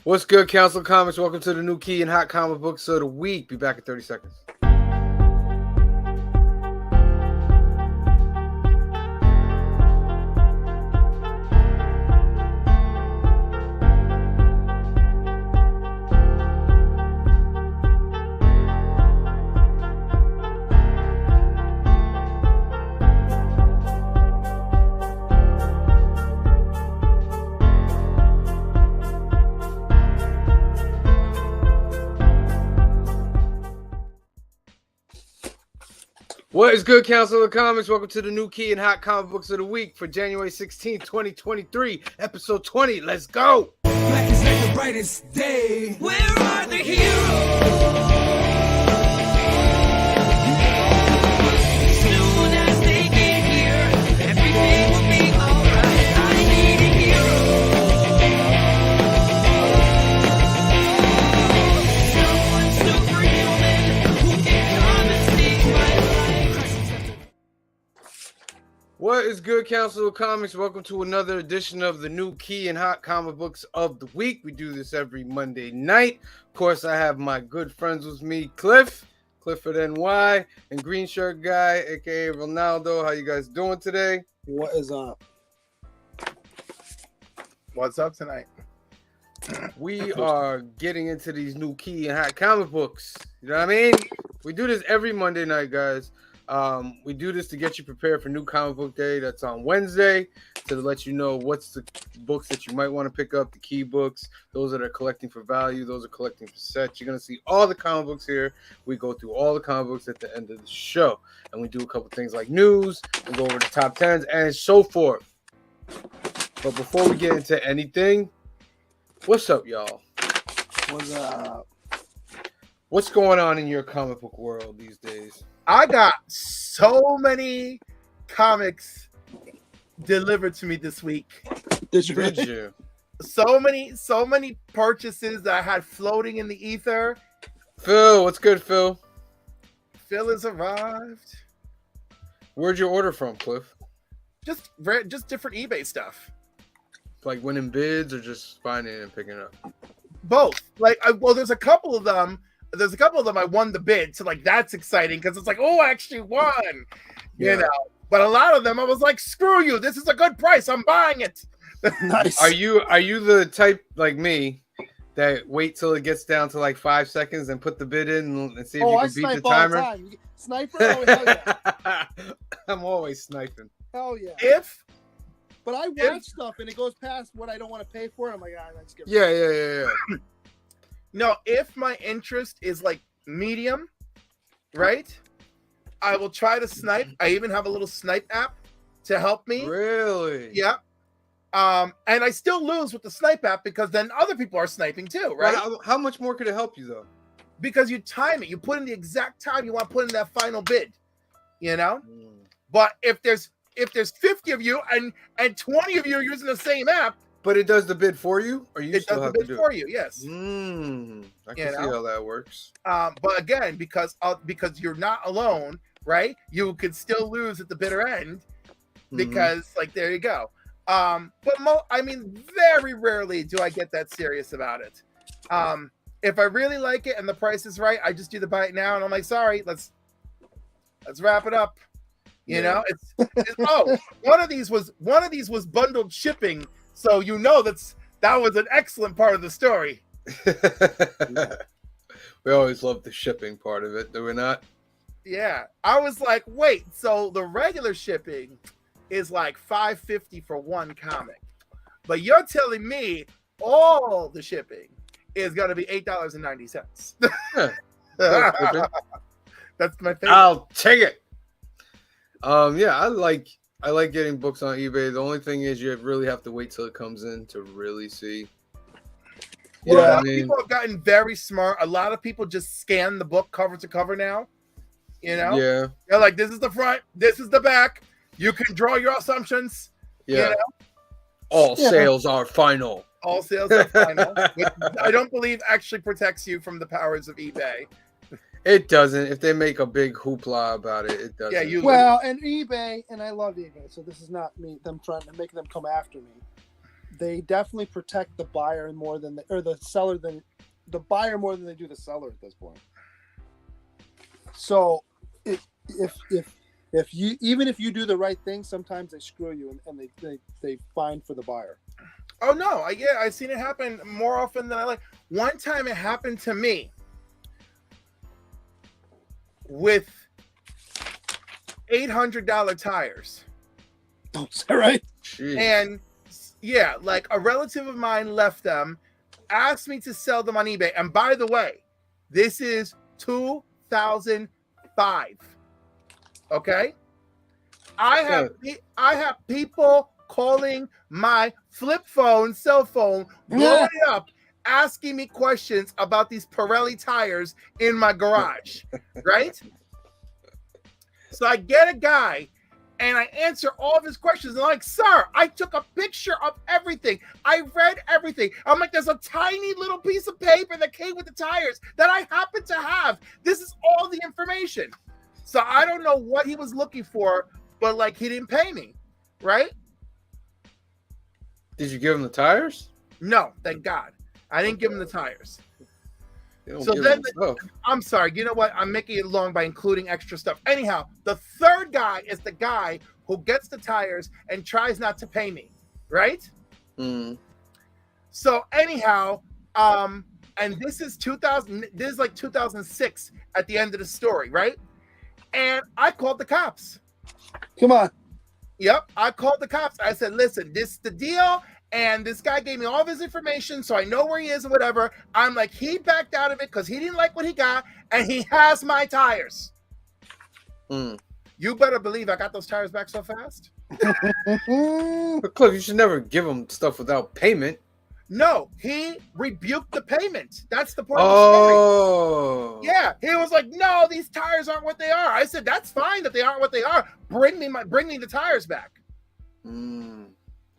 What's good, Council Comics? Welcome to the new key and hot comic books of the week. Be back in 30 seconds. What is good, Council of Comics? Welcome to the new key and hot comic books of the week for January 16th, 2023, episode 20. Let's go! Black is like the brightest day. Where are the heroes? Soon as they get here, everything will be alright. I need a hero. Someone superhuman who can come and save my life. What is good, Council of Comics? Welcome to another edition of the new key and hot comic books of the week. We do this every Monday night. Of course, I have my good friends with me, Clifford NY, and Green Shirt Guy, aka Ronaldo. How you guys doing today? What is up? What's up tonight? We are getting into these new key and hot comic books. You know what I mean? We do this every Monday night, guys. We do this to get you prepared for New Comic Book Day. That's on Wednesday, to let you know what's the books that you might want to pick up, the key books, those that are collecting for value, those are collecting for sets. You're going to see all the comic books here. We go through all the comic books at the end of the show, and we do a couple things like news and go over the top 10s and so forth. But before we get into anything, what's up, y'all? What's up? What's going on in your comic book world these days? I got so many comics delivered to me this week. Did you Did really? you? So many purchases that I had floating in the ether. Phil, what's good, Phil? Phil has arrived. Where'd you order from, Cliff? Just different eBay stuff. Like winning bids or just finding it and picking it up? Both. Like, there's a couple of them. There's a couple of them I won the bid, so like that's exciting because it's like, oh, I actually won, Yeah. you know. But a lot of them, I was like, screw you, this is a good price, I'm buying it. Nice. Are you the type like me that wait till it gets down to like 5 seconds and put the bid in and see if you I can beat snipe the all timer? the time. Sniper? Oh, hell yeah. I'm always sniping. Hell yeah. If But I watch stuff and it goes past what I don't want to pay for. I'm like, let's get Yeah. No, if my interest is like medium, right? I will try to snipe. I even have a little snipe app to help me. Really? Yeah. And I still lose with the snipe app because then other people are sniping too, right? Well, how much more could it help you though? Because you time it. You put in the exact time you want to put in that final bid, you know? But if there's 50 of you and 20 of you are using the same app, But it does the bid for you, or you it still does the have to bid do for it? you, yes. I can You see know? how that works. But again, because you're not alone, right? You could still lose at the bitter end because, like, there you go. But very rarely do I get that serious about it. If I really like it and the price is right, I just do the buy it now, and I'm like, sorry, let's wrap it up. You know, one of these was bundled shipping, so you know that was an excellent part of the story. We always love the shipping part of it, do we not? Yeah, I was like, wait, so the regular shipping is like $5.50 for one comic, but you're telling me all the shipping is going to be $8.90. Yeah. That's my favorite. I'll take it. Yeah, I like getting books on eBay. The only thing is you really have to wait till it comes in to really see. Well, Yeah, a lot of people have gotten very smart. A lot of people just scan the book cover to cover now. You know, Yeah, they're like, this is the front, this is the back. You can draw your assumptions. yeah. You know? All Yeah. sales are final. All sales are final. Which I don't believe actually protects you from the powers of eBay. It doesn't. If they make a big hoopla about it, it doesn't. Yeah, you- Well, and eBay, and I love eBay, so this is not me them trying to make them come after me. they definitely protect the buyer more than the seller than the buyer more than they do the seller at this point. So if you even if you do the right thing, sometimes they screw you and they fine for the buyer. Oh no, I've seen it happen more often than I like. One time it happened to me with $800 tires. Oh, is that right? Jeez. And yeah, like a relative of mine left them, asked me to sell them on eBay. And by the way, this is 2005. Okay? I have people calling my flip phone, cell phone, blowing it up, asking me questions about these Pirelli tires in my garage, right? So I get a guy and I answer all of his questions. And I'm like, sir, I took a picture of everything. I read everything. I'm like, there's a tiny little piece of paper that came with the tires that I happen to have. This is all the information. So I don't know what he was looking for, but like he didn't pay me, right? Did you give him the tires? No, thank God. I didn't give him the tires. You don't So give then him stuff. I'm sorry. You know what? I'm making it long by including extra stuff. Anyhow, the third guy is the guy who gets the tires and tries not to pay me, right? Mm. So anyhow, and this is 2000. This is like 2006 at the end of the story, right? And I called the cops. Come on. Yep, I called the cops. I said, listen, this is the deal. And this guy gave me all of his information, so I know where he is and whatever. I'm like, he backed out of it because he didn't like what he got, and he has my tires. Mm. You better believe I got those tires back so fast. But Cliff, you should never give him stuff without payment. No, he rebuked the payment. That's the point of the story. Oh. Yeah, he was like, no, these tires aren't what they are. I said, that's fine that they aren't what they are. Bring me the tires back. Mm.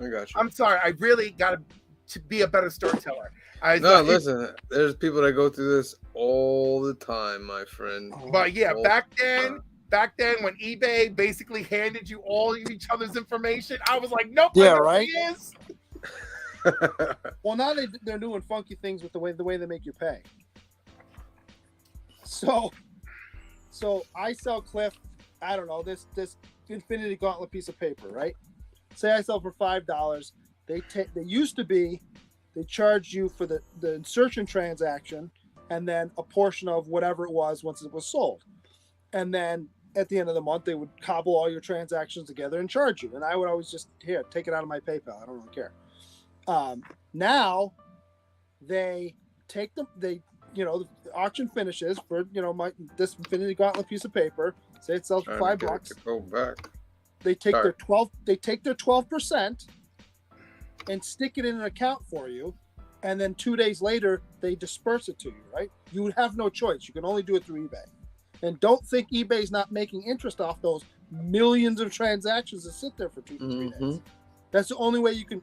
I got you. I'm sorry. I really got to be a better storyteller. Listen, there's people that go through this all the time, my friend. But yeah, All back the then when eBay basically handed you all of each other's information, I was like, nope. Yeah, I know who right? he is. time. Well, now they're doing funky things with the way they make you pay. So I sell Cliff, I don't know, this Infinity Gauntlet piece of paper, right? Say I sell for $5. They used to be they charged you for the insertion transaction and then a portion of whatever it was once it was sold. And then at the end of the month they would cobble all your transactions together and charge you. And I would always just take it out of my PayPal. I don't really care. Now they take them, the auction finishes for this Infinity Gauntlet piece of paper. Say it sells for $5. Go back. They take Sorry. their 12% and stick it in an account for you, and then 2 days later they disperse it to you. Right? You would have no choice. You can only do it through eBay. And don't think eBay's not making interest off those millions of transactions that sit there for 2 to 3 days. That's the only way you can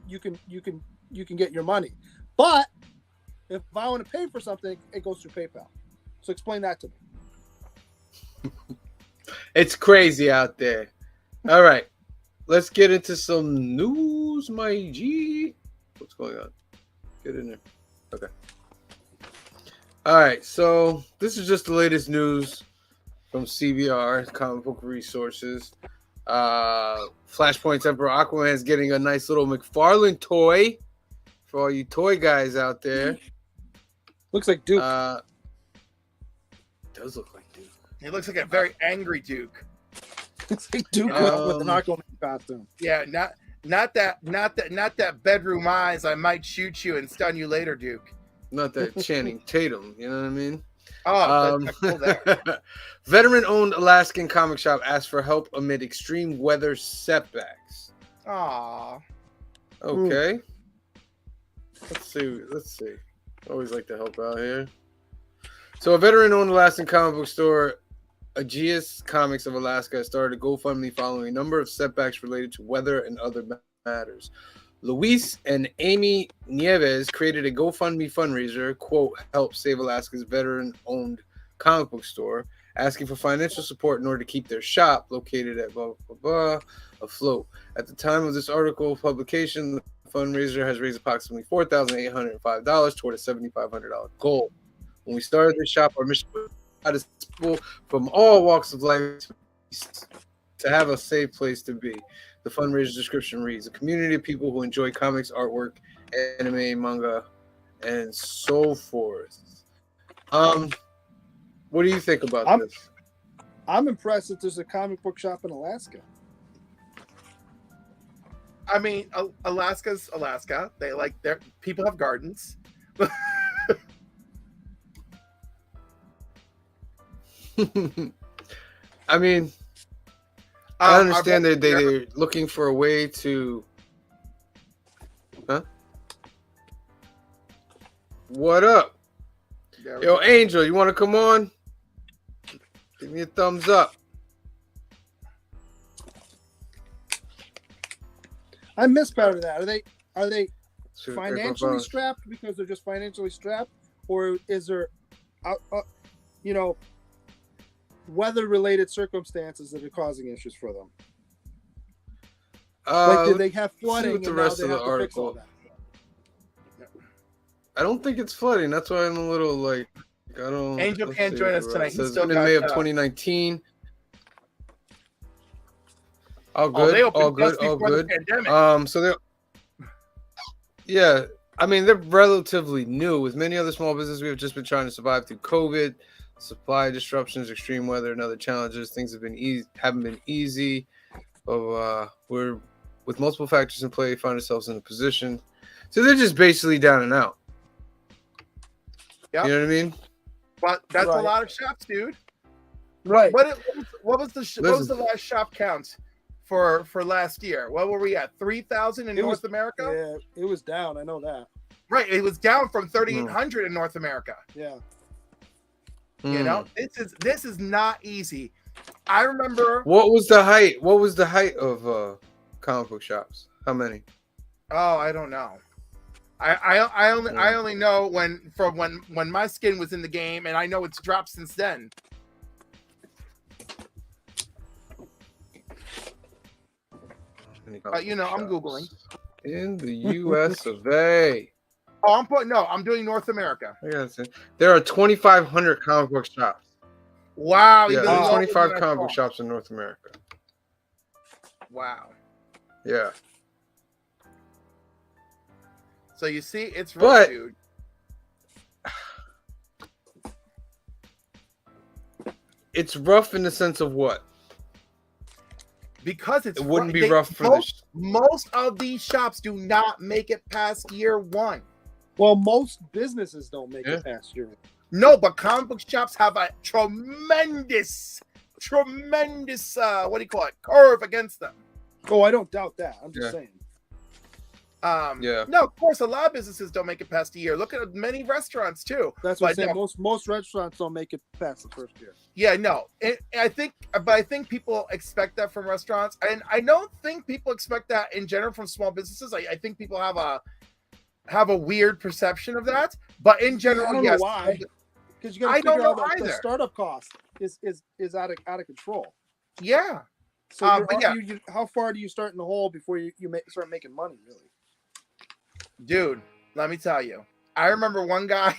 get your money. But if I want to pay for something, it goes through PayPal. So explain that to me. It's crazy out there. All right, let's get into some news, my G. What's going on? Get in there. Okay. All right, so this is just the latest news from CBR, Comic Book Resources. Flashpoint's Emperor Aquaman is getting a nice little McFarlane toy for all you toy guys out there. Looks like Duke. Does look like Duke. He looks like a very angry Duke. Looks like Duke with an Aquaman costume. Yeah, not that bedroom eyes. I might shoot you and stun you later, Duke. Not that Channing Tatum, you know what I mean? Oh, that's cool there. Veteran-owned Alaskan comic shop asked for help amid extreme weather setbacks. Aw. Okay. Let's see. Always like to help out here. So a veteran-owned Alaskan comic book store, Aegis Comics of Alaska, started a GoFundMe following a number of setbacks related to weather and other matters. Luis and Amy Nieves created a GoFundMe fundraiser, quote, help save Alaska's veteran-owned comic book store, asking for financial support in order to keep their shop located at blah, blah, blah, afloat. At the time of this article publication, the fundraiser has raised approximately $4,805 toward a $7,500 goal. When we started this shop, our mission was to people from all walks of life to have a safe place to be. The fundraiser description reads: a community of people who enjoy comics, artwork, anime, manga, and so forth. What do you think about this? I'm impressed that there's a comic book shop in Alaska. I mean, Alaska's Alaska. They like their people have gardens. I mean, I understand that they're looking for a way to. Huh? What up? Yo, Angel, you want to come on? Give me a thumbs up. I missed part of that. Are they financially strapped because they're just financially strapped, or is there, weather-related circumstances that are causing issues for them? Like, did they have flooding? The rest of the article. I don't think it's flooding. That's why I'm a little like, I don't. Angel can't join us tonight. It says in May of 2019. All good. All good. All good. Yeah. I mean, they're relatively new. With many other small businesses, we have just been trying to survive through COVID, supply disruptions, extreme weather, and other challenges. Things haven't been easy. But we're with multiple factors in play, find ourselves in a position. So they're just basically down and out. Yeah. You know what I mean? But that's a lot of shops, dude. Right. What was the last shop count for last year? What were we at? 3,000 in North America? Yeah, it was down. I know that. Right. It was down from 3,800 in North America. Yeah. You know, this is not easy. I remember. What was the height? What was the height of comic book shops? How many? Oh, I don't know. I only know when my skin was in the game, and I know it's dropped since then. I'm Googling. In the U.S. of A. Oh, I'm doing North America. I gotta say, there are 2,500 comic book shops. Wow. Yeah, there's 25 comic book shops in North America. Wow. Yeah. So you see, it's rough, dude. It's rough in the sense of what? Because it wouldn't be rough for most of these shops do not make it past year one. Well, most businesses don't make it past year one. No, but comic book shops have a tremendous curve against them. Oh, I don't doubt that. I'm just saying. No, of course, a lot of businesses don't make it past a year. Look at many restaurants too. That's what I'm saying. Most restaurants don't make it past the first year. Yeah, no. I think people expect that from restaurants, and I don't think people expect that in general from small businesses. I think people have a weird perception of that, but in general, I don't know why. Because you got to figure out that the startup cost is out of control. Yeah. So how far do you start in the hole before you start making money, really? Dude, let me tell you. I remember one guy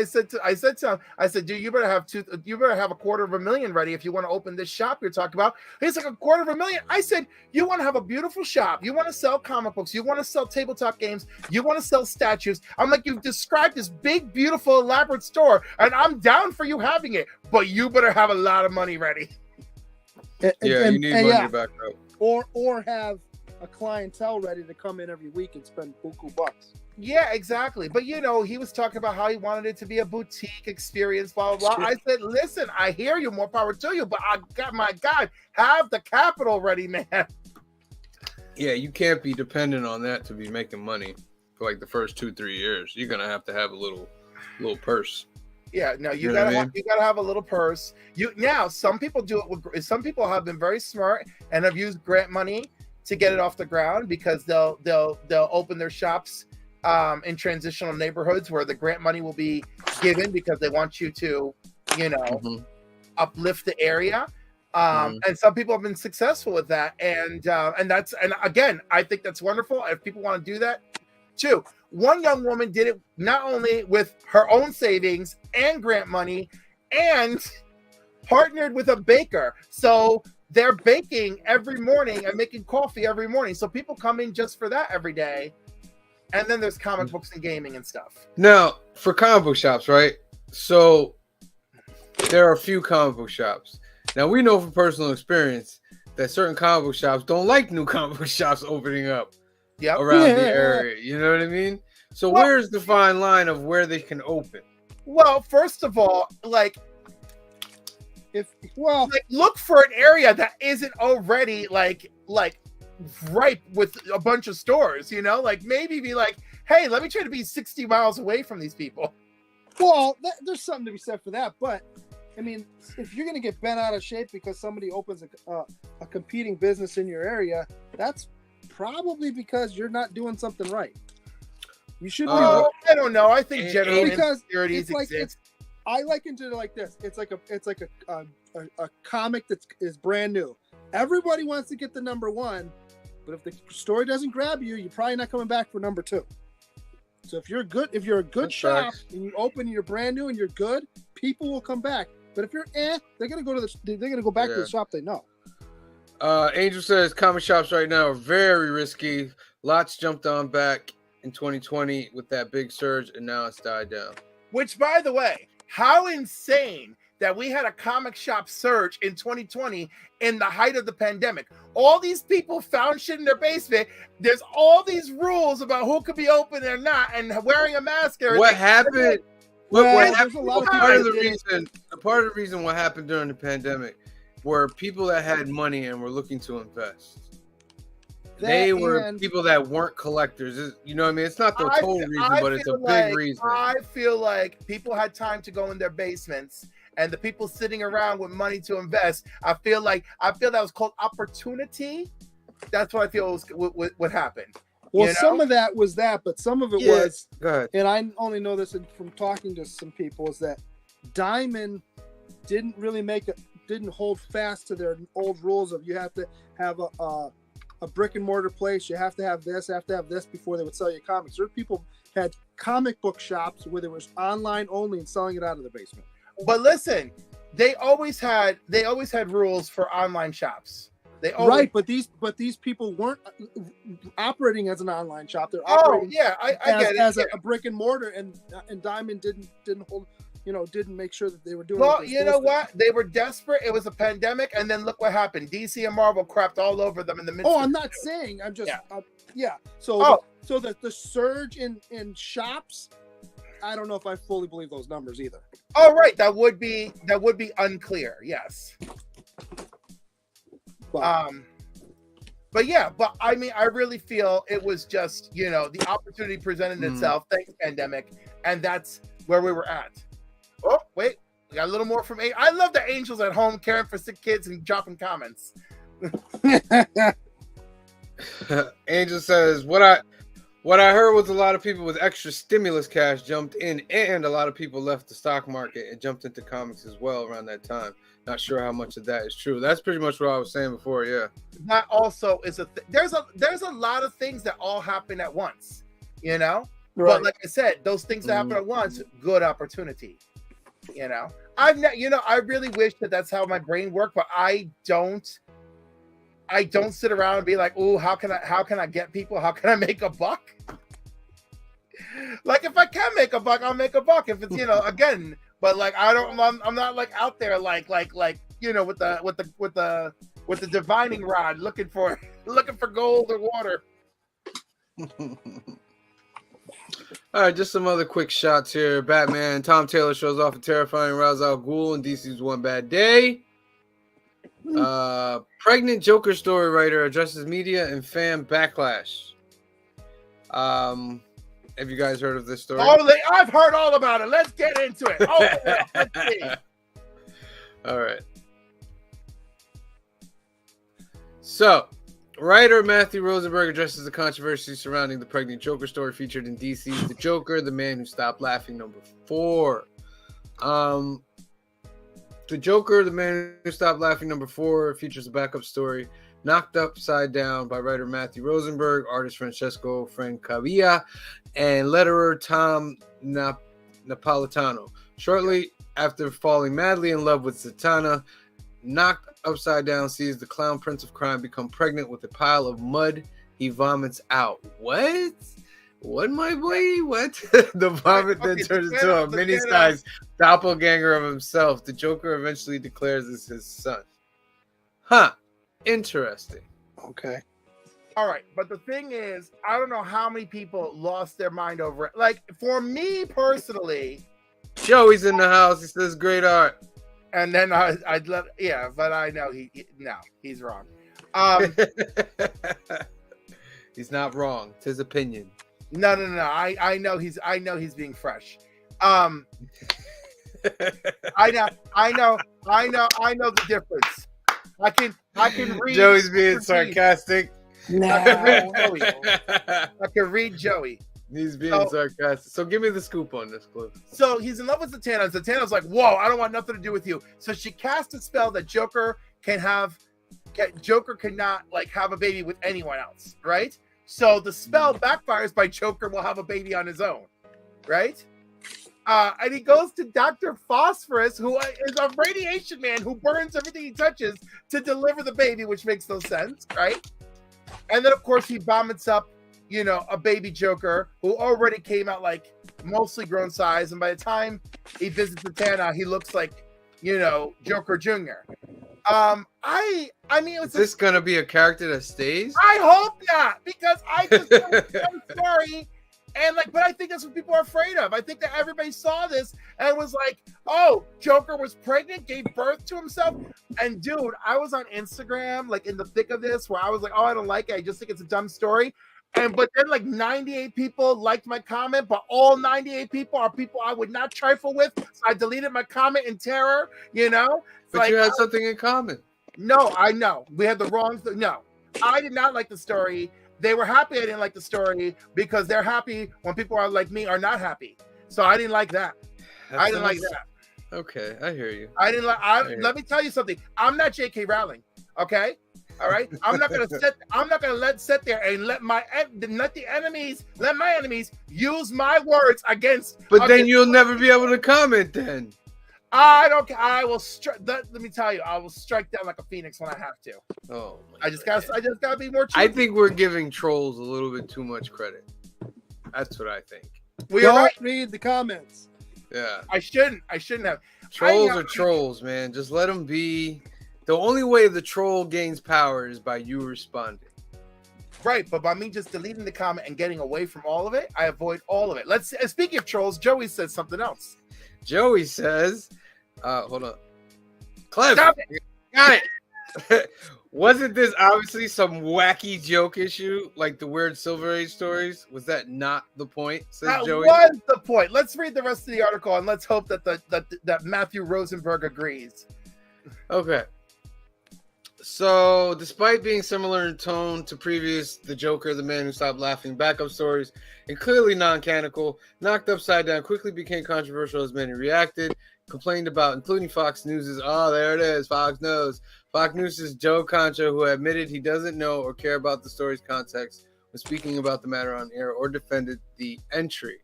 said to him, dude, you better have $250,000 ready if you want to open this shop you're talking about. He's like, $250,000. I said, you want to have a beautiful shop, you want to sell comic books, you want to sell tabletop games, you want to sell statues. I'm like, you've described this big, beautiful, elaborate store, and I'm down for you having it, but you better have a lot of money ready. You need money to back up. Or have a clientele ready to come in every week and spend buku bucks. Yeah, exactly. But he was talking about how he wanted it to be a boutique experience, blah blah blah. I said, listen, I hear you, more power to you, but my God, have the capital ready, man. Yeah, you can't be dependent on that to be making money for like the first 2-3 years. You're gonna have to have a little purse. Yeah, no, you gotta have a little purse. Some people do it. Some people have been very smart and have used grant money to get it off the ground, because they'll open their shops in transitional neighborhoods where the grant money will be given because they want you to you know, Mhm. uplift the area. Mhm. And some people have been successful with that. And again, I think that's wonderful. If people want to do that too. One young woman did it not only with her own savings and grant money and partnered with a baker. So they're baking every morning and making coffee every morning. So people come in just for that every day. And then there's comic books and gaming and stuff. Now, for comic book shops, right? So there are a few comic book shops. Now, we know from personal experience that certain comic book shops don't like new comic book shops opening up Yep. around the Yeah. area. You know what I mean? So Well- where's the fine line of where they can open? Well, first of all, like look for an area that isn't already like ripe with a bunch of stores, you know, like maybe be like, hey, let me try to be 60 miles away from these people. Well, there's something to be said for that, but I mean, if you're going to get bent out of shape because somebody opens a competing business in your area, that's probably because you're not doing something right. You should be. Oh, I don't know. I think general Because insecurities it's like exist. I liken it like this. It's like a comic that is brand new. Everybody wants to get the number one, but if the story doesn't grab you, you're probably not coming back for number two. So if you're a good That's shop facts. and you open and you're brand new and you're good, people will come back. But if you're they're gonna go back to Yeah. the shop they know. Angel says comic shops right now are very risky. Lots jumped on back in 2020 with that big surge, and now it's died down. Which, by the way, how insane that we had a comic shop surge in 2020 in the height of the pandemic. All these people found shit in their basement. There's all these rules about who could be open or not, and wearing a mask. And What everything. happened? Well, What there's happened? a lot of Part of people the that did reason, part of the reason what happened during the pandemic were people that had money and were looking to invest. They were and- people that weren't collectors. You know what I mean? It's not the I total feel- reason, I but it's a feel big like- reason. I feel like people had time to go in their basements, and the people sitting around with money to invest. I feel that was called opportunity. That's what I feel was what happened. Well, you know? some of that was that, but some of it Yeah. was, Go ahead. and I only know this from talking to some people, is that Diamond didn't really didn't hold fast to their old rules of you have to have a brick and mortar place, you have to have this before they would sell you comics. There people had comic book shops where there was online only and selling it out of the basement. But listen, they always had rules for online shops. They always, Right, but these people weren't operating as an online shop. They're Oh operating yeah, I get it. as yeah. a brick and mortar, and Diamond didn't hold, didn't make sure that they were doing. Well, what you know what? They were desperate. It was a pandemic, and then look what happened. DC and Marvel crapped all over them in the midst. Oh, of I'm not saying. I'm just. Yeah. Yeah. So, Oh. so the surge in shops, I don't know if I fully believe those numbers either. Oh, right. That would be unclear. Yes. But, But yeah, but I mean, I really feel it was just, the opportunity presented itself, thanks pandemic, and that's where we were at. Oh, wait, we got a little more from I love the angels at home caring for sick kids and dropping comments. Angel says, what I heard was a lot of people with extra stimulus cash jumped in, and a lot of people left the stock market and jumped into comics as well around that time. Not sure how much of that is true. That's pretty much what I was saying before. Yeah. That also is there's a lot of things that all happen at once, right. But like I said, those things that happen at once, good opportunity. I really wish that's how my brain worked, but I don't sit around and be like, "Oh, how can I get people? How can I make a buck?" Like if I can make a buck, I'll make a buck. If it's again, but like I'm not like out there like with the divining rod looking for gold or water. All right, just some other quick shots here. Batman, Tom Taylor shows off a terrifying Ra's al Ghul in DC's One Bad Day. Pregnant Joker story writer addresses media and fan backlash. Have you guys heard of this story? Oh, I've heard all about it. Let's get into it. Oh, yeah, let's see. All right. So, writer Matthew Rosenberg addresses the controversy surrounding the pregnant Joker story featured in DC's The Joker, The Man Who Stopped Laughing, #4. The Joker, The Man Who Stopped Laughing, #4, features a backup story, Knocked Upside Down, by writer Matthew Rosenberg, artist Francesco Francavilla, and letterer Tom Napolitano. Shortly after falling madly in love with Zatanna, Knocked Upside Down sees the clown prince of crime become pregnant with a pile of mud he vomits out. What? What, my boy? What? The vomit then turns into a mini-sized doppelganger of himself. The Joker eventually declares this his son. Huh. Interesting. Okay. All right, but the thing is, I don't know how many people lost their mind over it. Like, for me personally, Joey's in the house. He says great art. and then I'd let, yeah, but I know he's wrong. He's not wrong. It's his opinion. No. I know he's being fresh. I know the difference. I can read. Joey's being sarcastic. I can read Joey. He's being sarcastic. So give me the scoop on this, Cliff. So he's in love with Zatanna. Zatanna's like, whoa, I don't want nothing to do with you. So she casts a spell that Joker cannot like have a baby with anyone else, right? So the spell backfires by Joker will have a baby on his own, right? And he goes to Dr. Phosphorus, who is a radiation man who burns everything he touches to deliver the baby, which makes no sense, right? And then, of course, he vomits up, a baby Joker who already came out like mostly grown size. And by the time he visits Zatanna, he looks like, Joker Jr. I mean, Is this gonna be a character that stays? I hope not, because I just I'm sorry. And but I think that's what people are afraid of. I think that everybody saw this and was like, oh, Joker was pregnant, gave birth to himself. And dude, I was on Instagram, like in the thick of this, where I was like, oh, I don't like it. I just think it's a dumb story. But then 98 people liked my comment, but all 98 people are people I would not trifle with. So I deleted my comment in terror, But you had something in common. No, I know. We had the wrong thing. No, I did not like the story. They were happy I didn't like the story because they're happy when people are like me are not happy. So I didn't like that. I didn't like that. Okay, I hear you. I didn't like. Let me tell you something. I'm not J.K. Rowling. Okay, all right. I'm not gonna sit there and let my enemies use my words against. But then you'll never be able to comment. Then I don't. I will strike. Let me tell you. I will strike down like a phoenix when I have to. oh, I just gotta be more. I think we're giving trolls a little bit too much credit. That's what I think. Don't read the comments. Yeah, I shouldn't have. trolls are trolls, man. Just let them be. The only way the troll gains power is by you responding. Right, but by me just deleting the comment and getting away from all of it, I avoid all of it. Speaking of trolls, Joey said something else. Joey says, hold on. Clev, Stop got it. Wasn't this obviously some wacky joke issue, like the weird Silver Age stories? Was that not the point? Says That Joey. was the point. Let's read the rest of the article and let's hope that that Matthew Rosenberg agrees. Okay. So, despite being similar in tone to previous The Joker, The Man Who Stopped Laughing backup stories, and clearly non-canonical, Knocked Upside Down quickly became controversial as many reacted, complained about, including Fox News', oh, there it is, Fox News. Fox News' Joe Concha, who admitted he doesn't know or care about the story's context when speaking about the matter on air or defended the entry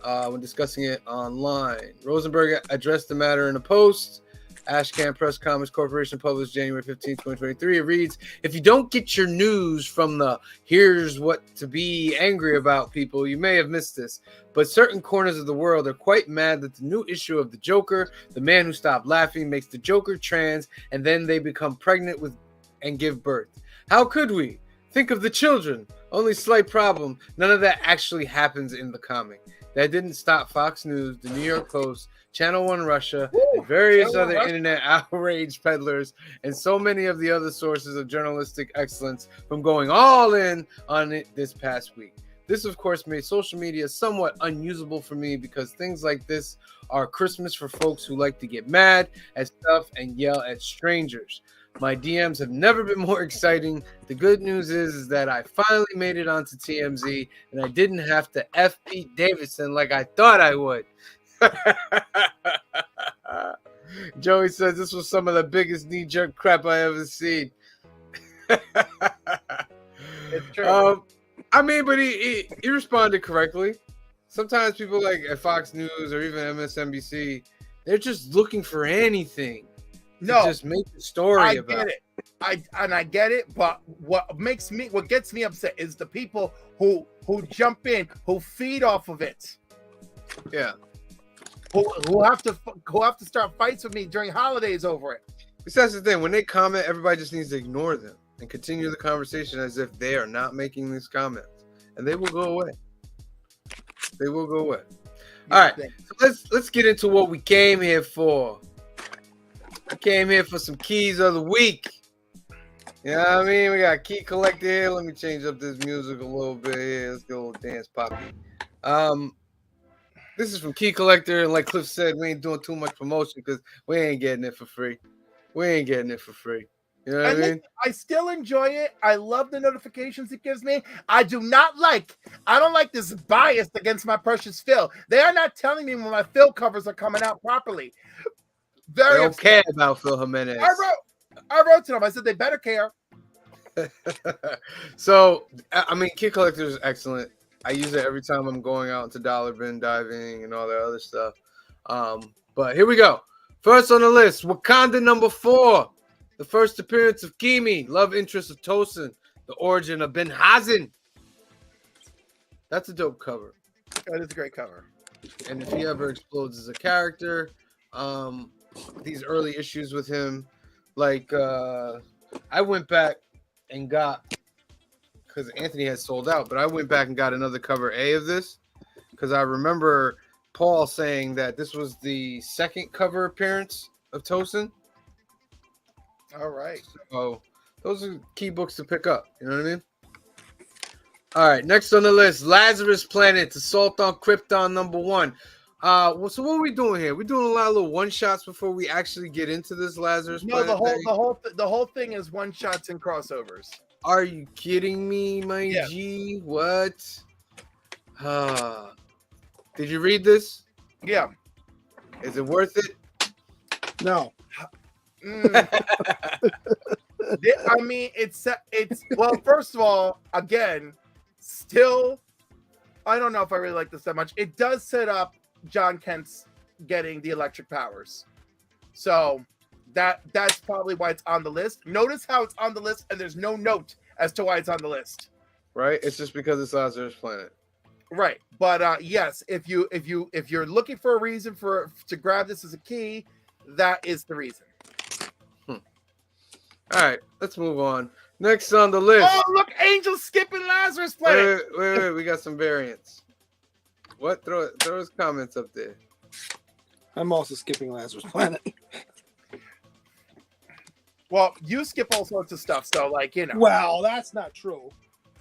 when discussing it online. Rosenberg addressed the matter in a post. Ashcan Press Comics Corporation published January 15, 2023. It reads, if you don't get your news from the here's what to be angry about people, you may have missed this. But certain corners of the world are quite mad that the new issue of The Joker, The Man Who Stopped Laughing, makes the Joker trans and then they become pregnant with and give birth. How could we? Think of the children. Only slight problem. None of that actually happens in the comic. That didn't stop Fox News, the New York Post, Channel One Russia, and various other internet outrage peddlers, and so many of the other sources of journalistic excellence from going all in on it this past week. This, of course, made social media somewhat unusable for me because things like this are Christmas for folks who like to get mad at stuff and yell at strangers. My DMs have never been more exciting. The good news is that I finally made it onto TMZ and I didn't have to F. Pete Davidson like I thought I would. Joey says this was some of the biggest knee-jerk crap I ever seen. It's true. I mean, but he responded correctly. Sometimes people like at Fox News or even MSNBC, they're just looking for anything. No, Just make a story I about get it. I get it, but what gets me upset is the people who jump in, who feed off of it, Yeah. who have to start fights with me during holidays over it. Because that's the thing. When they comment, everybody just needs to ignore them and continue the conversation as if they are not making these comments. And they will go away. They will go away. All right. So let's get into what we came here for. I came here for some keys of the week. You know what I mean? We got Key Collector here. Let me change up this music a little bit here. Let's get a little dance poppy. This is from Key Collector, and like Cliff said, we ain't doing too much promotion because we ain't getting it for free. We ain't getting it for free. You know what I mean? I still enjoy it. I love the notifications it gives me. I don't like this bias against my precious Phil. They are not telling me when my Phil covers are coming out properly. They Very don't upset. care about Phil Jimenez. I wrote to them. I said they better care. So, I mean, Key Collector is excellent. I use it every time I'm going out into dollar bin diving and all that other stuff. But here we go. First on the list, Wakanda number 4. The first appearance of Kimi, love interest of Tosin, the origin of Ben Hazen. That's a dope cover. That is a great cover. And if he ever explodes as a character, these early issues with him, like I went back and got, because Anthony had sold out, but I went back and got another cover A of this because I remember Paul saying that this was the second cover appearance of Tosin. All right. So those are key books to pick up. You know what I mean? All right. Next on the list, Lazarus Planet, Assault on Krypton number 1. So what are we doing here? We're doing a lot of little one shots before we actually get into this Lazarus No, Planet the whole thing is one shots and crossovers. Are you kidding me, my Yeah. G? What? Did you read this? Yeah. Is it worth it? No. I mean, it's well. First of all, again, still, I don't know if I really like this that much. It does set up John Kent's getting the electric powers, so that's probably why it's on the list. Notice how it's on the list, and there's no note as to why it's on the list. Right? It's just because it's Lazarus Planet. Right, but yes, if you're looking for a reason to grab this as a key, that is the reason. All right, let's move on. Next on the list. Oh, look, Angel skipping Lazarus Planet. Wait, we got some variants. What? Throw his comments up there. I'm also skipping Lazarus Planet. Well, you skip all sorts of stuff, so like Well, that's not true.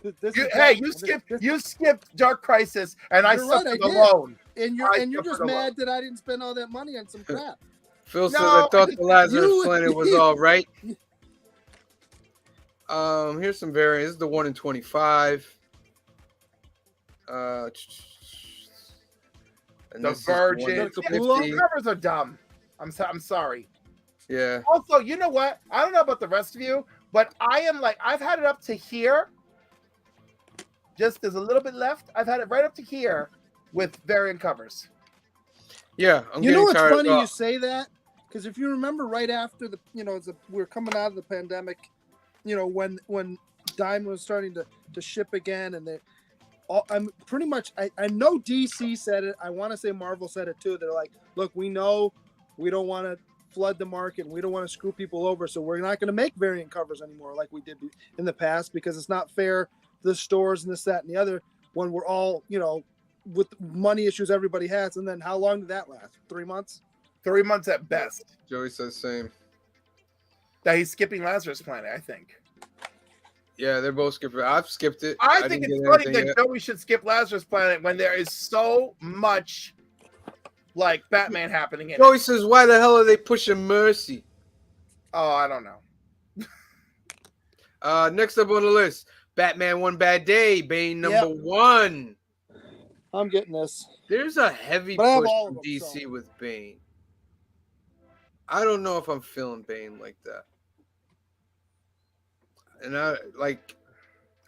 You skipped Dark Crisis, and I You're right, suffered I did. alone. And I you're just suffered alone. mad that I didn't spend all that money on some crap. Phil says, No, I thought the Lazarus you- Planet was all right. Here's some variants. This is the 1 in 25. And The this is the Virgin. 1 in Capullo? 50. The covers are dumb. I'm sorry. Yeah. Also, you know what? I don't know about the rest of you, but I am like, I've had it up to here. Just there's a little bit left. I've had it right up to here with variant covers. Yeah. I'm You know getting what's tired funny of- you say that? Because if you remember right after the, we're coming out of the pandemic, when Diamond was starting to ship again, and I'm pretty much, I know DC said it. I want to say Marvel said it too. They're like, look, we know we don't want to flood the market and we don't want to screw people over, so we're not going to make variant covers anymore like we did in the past, because it's not fair to the stores and this, that, and the other when we're all, with money issues everybody has. And then how long did that last? 3 months? 3 months at best. Joey says same. That he's skipping Lazarus Planet, I think. Yeah, they're both skipping. I've skipped it. I think didn't it's get funny anything that yet. Joey should skip Lazarus Planet when there is so much like Batman happening in it. Joey says, why the hell are they pushing Mercy? Oh, I don't know. Next up on the list, Batman One Bad Day, Bane number 1. I'm getting this. There's a heavy But I have push all from of them, DC so. with Bane. I don't know if I'm feeling Bane like that. And I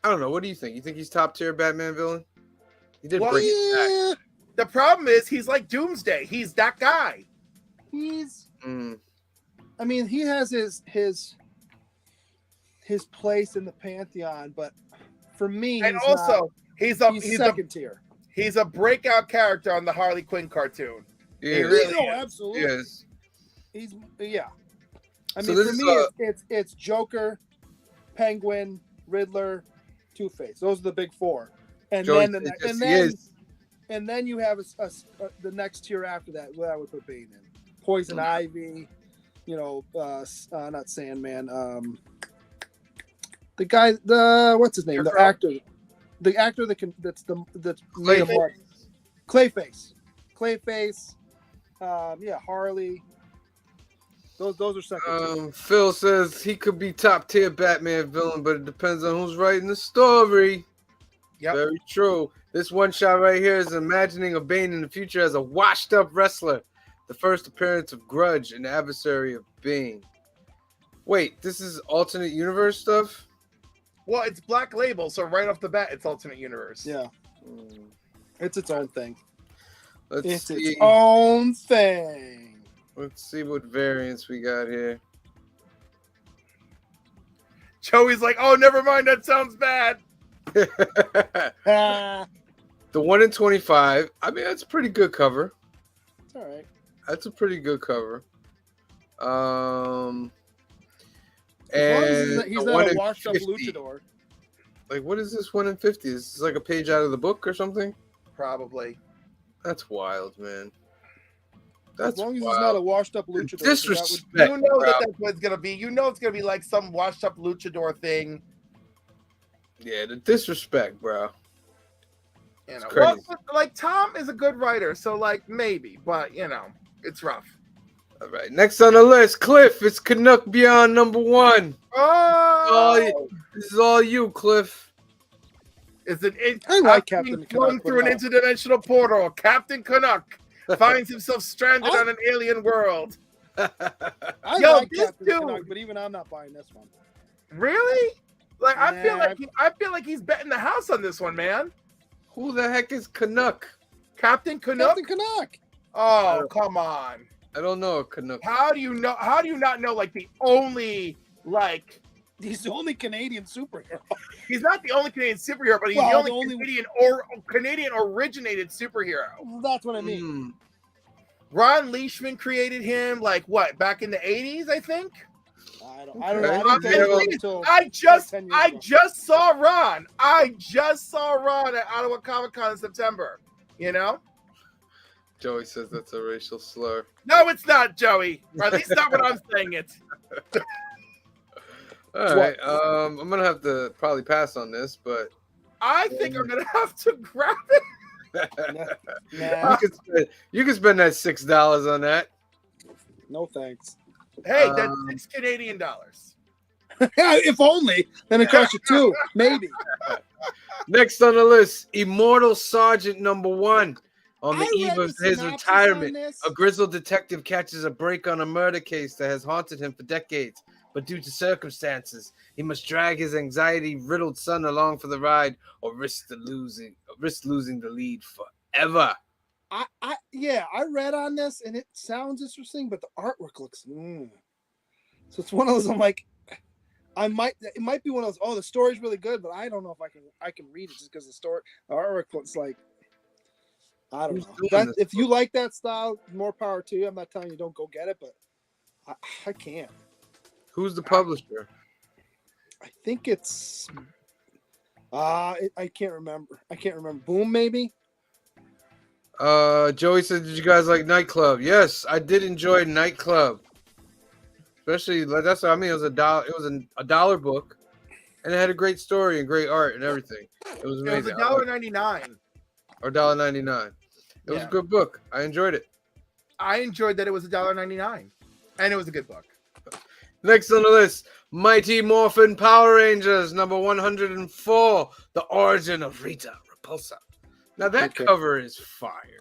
don't know. What do you think? You think he's top tier Batman villain? He did Well, bring it back. Yeah, The problem is he's like Doomsday. He's that guy. he's. Mm. I mean, he has his place in the pantheon, but for me, And he's also, not, he's he's second tier. he's a breakout character on the Harley Quinn cartoon. Yeah, He really Oh, is. absolutely. yes. He's yeah. I So mean, this for is, me, it's Joker, Penguin, Riddler, Two-Face. Those are the big four, and Joey then said yes, and he then is. and then you have the next tier after that. Where I would put Bane in, Poison Ivy, you know, not Sandman. The guy, what's his name? The actor that's made of what? Clayface. Yeah, Harley. Those are second tier. Phil says he could be top tier Batman villain, but it depends on who's writing the story. Yep. Very true. This one shot right here is imagining a Bane in the future as a washed-up wrestler. The first appearance of Grudge, an adversary of Bane. Wait, this is alternate universe stuff? Well, it's Black Label, so right off the bat, it's alternate universe. Yeah, Hmm. it's its own thing. Let's It's see. its own thing. Let's see what variants we got here. Joey's like, oh, never mind. That sounds bad. Ah, The 1 in 25. I mean, that's a pretty good cover. it's all right. That's a pretty good cover. As long as And he's the not 1 a in washed-up 50. luchador. Like, what is this 1 in 50? Is this like a page out of the book or something? Probably. That's wild, man. As That's long as he's wild. not a washed-up luchador. so that Disrespect. You know bro. that's what it's gonna be. You know it's gonna be like some washed up luchador thing. Yeah, the disrespect, bro. You know, It's well, crazy. like Tom is a good writer, so like maybe, but you know, it's rough. All right, next on the list, Cliff. It's Canuck Beyond #1. Oh, This is all you, Cliff. it's an I like Captain flown Canuck, through an but no. interdimensional portal. Captain Canuck finds himself stranded on an alien world. I Yo, like this Captain dude- Canuck, but even I'm not buying this one. Really? Like I feel Yeah. like I feel like he's betting the house on this one, man. Who the heck is Canuck? Captain Canuck. Captain Canuck. Oh, come on. I don't know a Canuck. How do you know? How do you not know? Like the only like He's the only Canadian superhero. he's not the only Canadian superhero, but he's Well, the the only only- Canadian originated superhero. That's what I mean. Hmm. Ron Leishman created him like what back in the 80s, I think. I don't Okay. know. I didn't I'm think saying, until I just 10 years I ago. just saw Ron. I just saw Ron at Ottawa Comic Con in September. You know? Joey says that's a racial slur. No, it's not, Joey. Or at least not what I'm saying it. All right. I'm gonna have to probably pass on this, but I think I'm gonna have to grab it. Nah, you can spend that $6 on that. no thanks. Hey, that's Um, $6 Canadian. If only, then it costs you two, maybe. Next on the list, Immortal Sergeant #1. On the I eve read of the his synopsis retirement, on this. a grizzled detective catches a break on a murder case that has haunted him for decades. But due to circumstances, he must drag his anxiety-riddled son along for the ride, or risk losing the lead forever. I read on this and it sounds interesting, but the artwork looks. So it's one of those. I'm like, it might be one of those. Oh, the story's really good, but I don't know if I can read it just because the artwork looks like. I don't Who's know. doing That, this if you like that style, more power to you. I'm not telling you don't go get it, but I can't. Who's the publisher? I think it's. I can't remember. Boom, maybe. Joey said, "Did you guys like Nightclub?" Yes, I did enjoy Nightclub. Especially that's what I mean. It was $1. It was a $1 book, and it had a great story and great art and everything. It was It was amazing. I liked $1.99. or $1.99. It was a Yeah. good book. I enjoyed it. I enjoyed that it was $1.99, and it was a good book. Next on the list, Mighty Morphin Power Rangers #104, The Origin of Rita Repulsa. Now that Okay. cover is fire.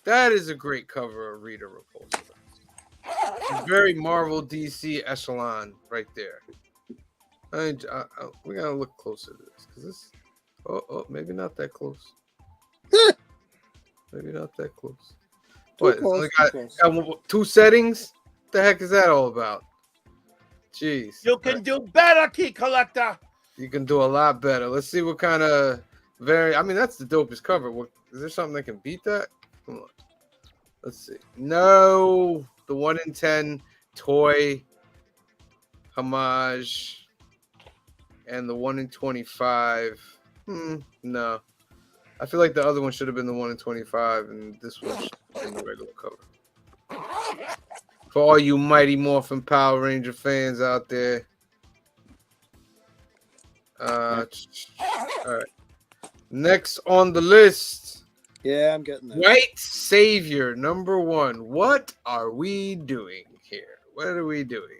That is a great cover of Rita Repulsa. Very Marvel DC echelon right there. We gotta look closer to this because this. Oh, maybe not that close. Maybe not that close. What? It's only got 2 settings. What the heck is that all about? Jeez. You can do better, Key Collector. You can do a lot better. Let's see what kind of I mean, that's the dopest cover. Is there something that can beat that? Come on. Let's see. No, the 1 in 10 toy homage and the 1 in 25. No. I feel like the other one should have been the 1 in 25, and this one should have been the regular cover. For all you Mighty Morphin Power Ranger fans out there. All right. Next on the list. Yeah, I'm getting that. White Savior #1. What are we doing here? What are we doing here?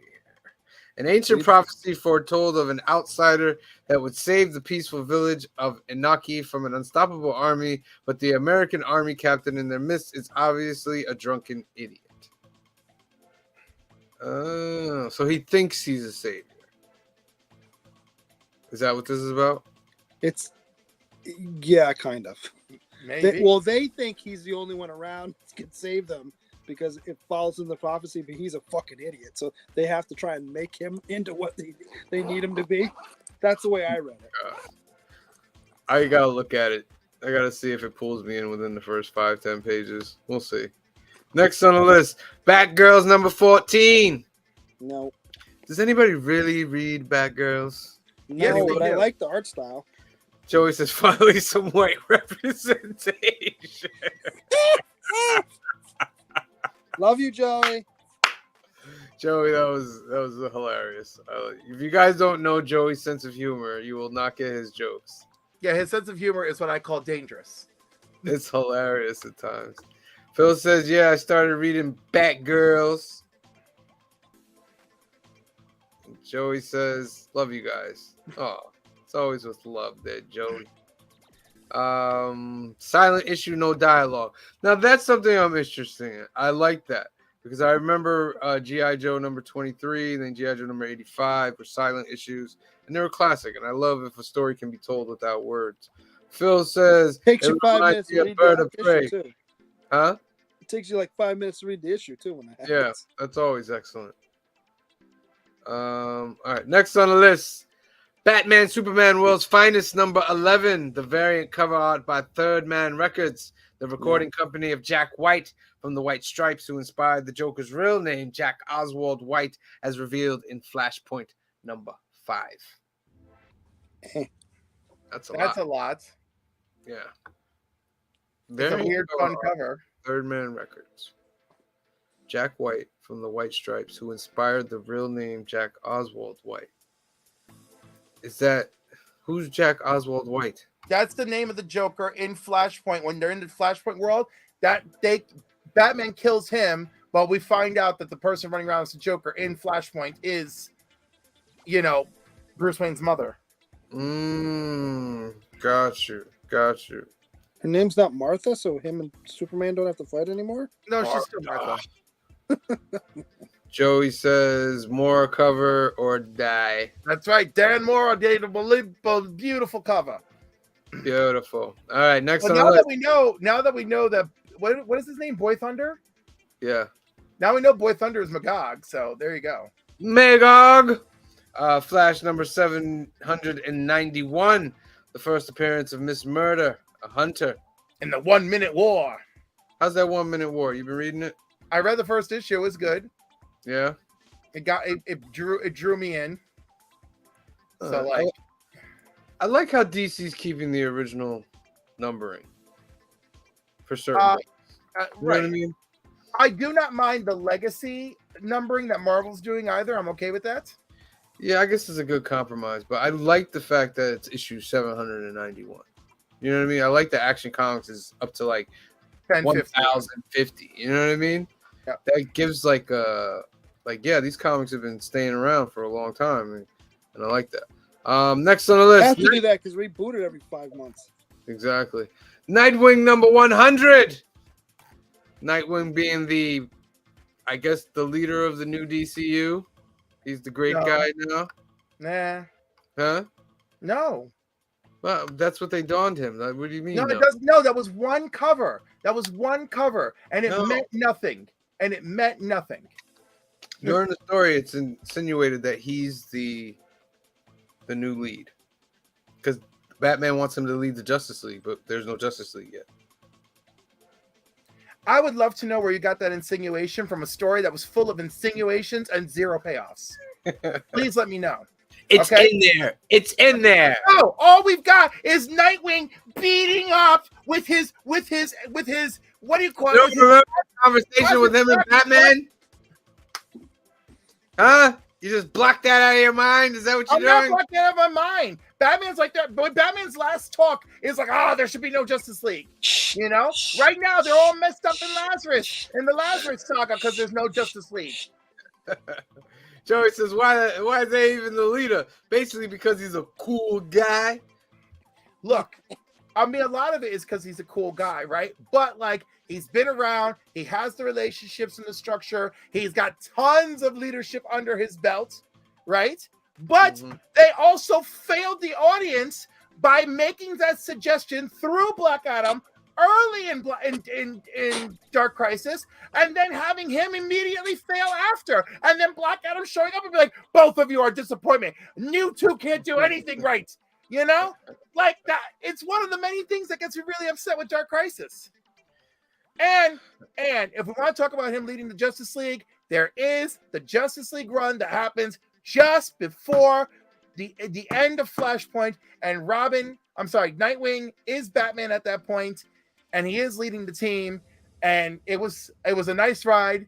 An ancient prophecy foretold of an outsider that would save the peaceful village of Inaki from an unstoppable army, but the American army captain in their midst is obviously a drunken idiot. So he thinks he's a savior. Is that what this is about? Yeah, kind of. Maybe. They think he's the only one around that can save them because it follows in the prophecy, but he's a fucking idiot. So they have to try and make him into what they need him to be. That's the way I read it. I gotta look at it. I gotta see if it pulls me in within the first 5-10 pages. We'll see. Next on the list, Batgirls #14. No. Does anybody really read Batgirls? Yes, No, they but I do. like the art style. Joey says finally some white representation. Love you, Joey. Joey, that was hilarious. If you guys don't know Joey's sense of humor, you will not get his jokes. Yeah, his sense of humor is what I call dangerous. It's hilarious at times. Phil says, yeah, I started reading Batgirls. Joey says, love you guys. Oh, it's always with love there, Joey. Silent issue, no dialogue. Now that's something I'm interested in. I like that because I remember G.I. Joe #23 and then G.I. Joe #85 were silent issues, and they were classic. And I love if a story can be told without words. Phil says, Takes you it 5 reminds minutes me to of read Bird the of Prey. issue too. Huh? It takes you like 5 minutes to read the issue too when that happens. Yeah, that's always excellent. All right, next on the list, Batman Superman World's Finest #11, the variant cover art by Third Man Records, the recording company of Jack White from the White Stripes, who inspired the Joker's real name, Jack Oswald White, as revealed in Flashpoint #5. That's a lot. Yeah. It's a weird, fun cover. Third Man Records. Jack White from the White Stripes, who inspired the real name Jack Oswald White. Who's Jack Oswald White? That's the name of the Joker in Flashpoint. When they're in the Flashpoint world, Batman kills him, but we find out that the person running around as the Joker in Flashpoint is, Bruce Wayne's mother. Got you. Her name's not Martha, so him and Superman don't have to fight anymore? No, she's still Martha. Joey says more cover or die. That's right. Dan Mora did a beautiful cover. Beautiful. All right, next Well, on the now list. that we know that what is his name? Boy Thunder? Yeah. Now we know Boy Thunder is Magog, so there you go. Magog. Flash #791. The first appearance of Miss Murder, a hunter. In the 1 Minute War. How's that 1 Minute War? You been reading it? I read the first issue, it was good. Yeah. It drew me in. So I like how DC's keeping the original numbering for certain. right. You know what I mean? I do not mind the legacy numbering that Marvel's doing either. I'm okay with that. Yeah, I guess it's a good compromise, but I like the fact that it's issue 791. You know what I mean? I like the Action Comics is up to like 1050. You know what I mean? Yeah. That gives these comics have been staying around for a long time, and I like that. Next on the list, I have to do that because we boot it every 5 months. I guess the leader of the new DCU. He's the great No. guy now, Nah, huh? no. Well, that's what they donned him. Like, what do you mean? No, No, it doesn't. No, that was one cover. That was one cover, and it No. meant nothing. And it meant nothing. During the story, it's insinuated that he's the new lead, because Batman wants him to lead the Justice League, but there's no Justice League yet. I would love to know where you got that insinuation from a story that was full of insinuations and zero payoffs. Please let me know. It's Okay. in there. It's in there. No, all we've got is Nightwing beating up with his what do you call You don't it? remember that conversation with him and Batman? Huh? You just blocked that out of your mind? Is that what I'm you're not doing? blocking out of my mind. Batman's like that, but Batman's last talk is like, there should be no Justice League. You know, right now they're all messed up in the Lazarus saga because there's no Justice League. Joey says, why is they even the leader? Basically because he's a cool guy. Look, I mean, a lot of it is because he's a cool guy, right? But like, he's been around, he has the relationships and the structure, he's got tons of leadership under his belt, right? But Mhm. they also failed the audience by making that suggestion through Black Adam early in Dark Crisis, and then having him immediately fail after, and then Black Adam showing up and be like, both of you are disappointment. You two can't do anything right. You know? Like that. It's one of the many things that gets me really upset with Dark Crisis. And if we want to talk about him leading the Justice League, there is the Justice League run that happens just before the end of Flashpoint, and Nightwing is Batman at that point, and he is leading the team, and it was a nice ride.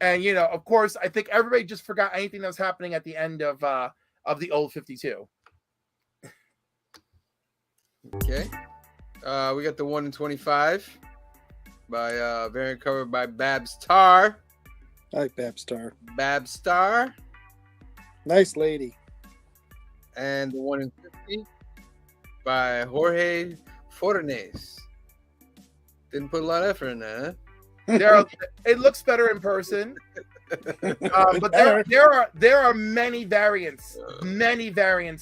And you know, of course, I think everybody just forgot anything that was happening at the end of the old 52. Okay. We got the 1 in 25 by variant cover by Babs Tarr. I like Babstar. Babs Tarr. Nice lady. And the 1 in 50 by Jorge Fornes. Didn't put a lot of effort in that, huh? It looks better in person, but there are many variants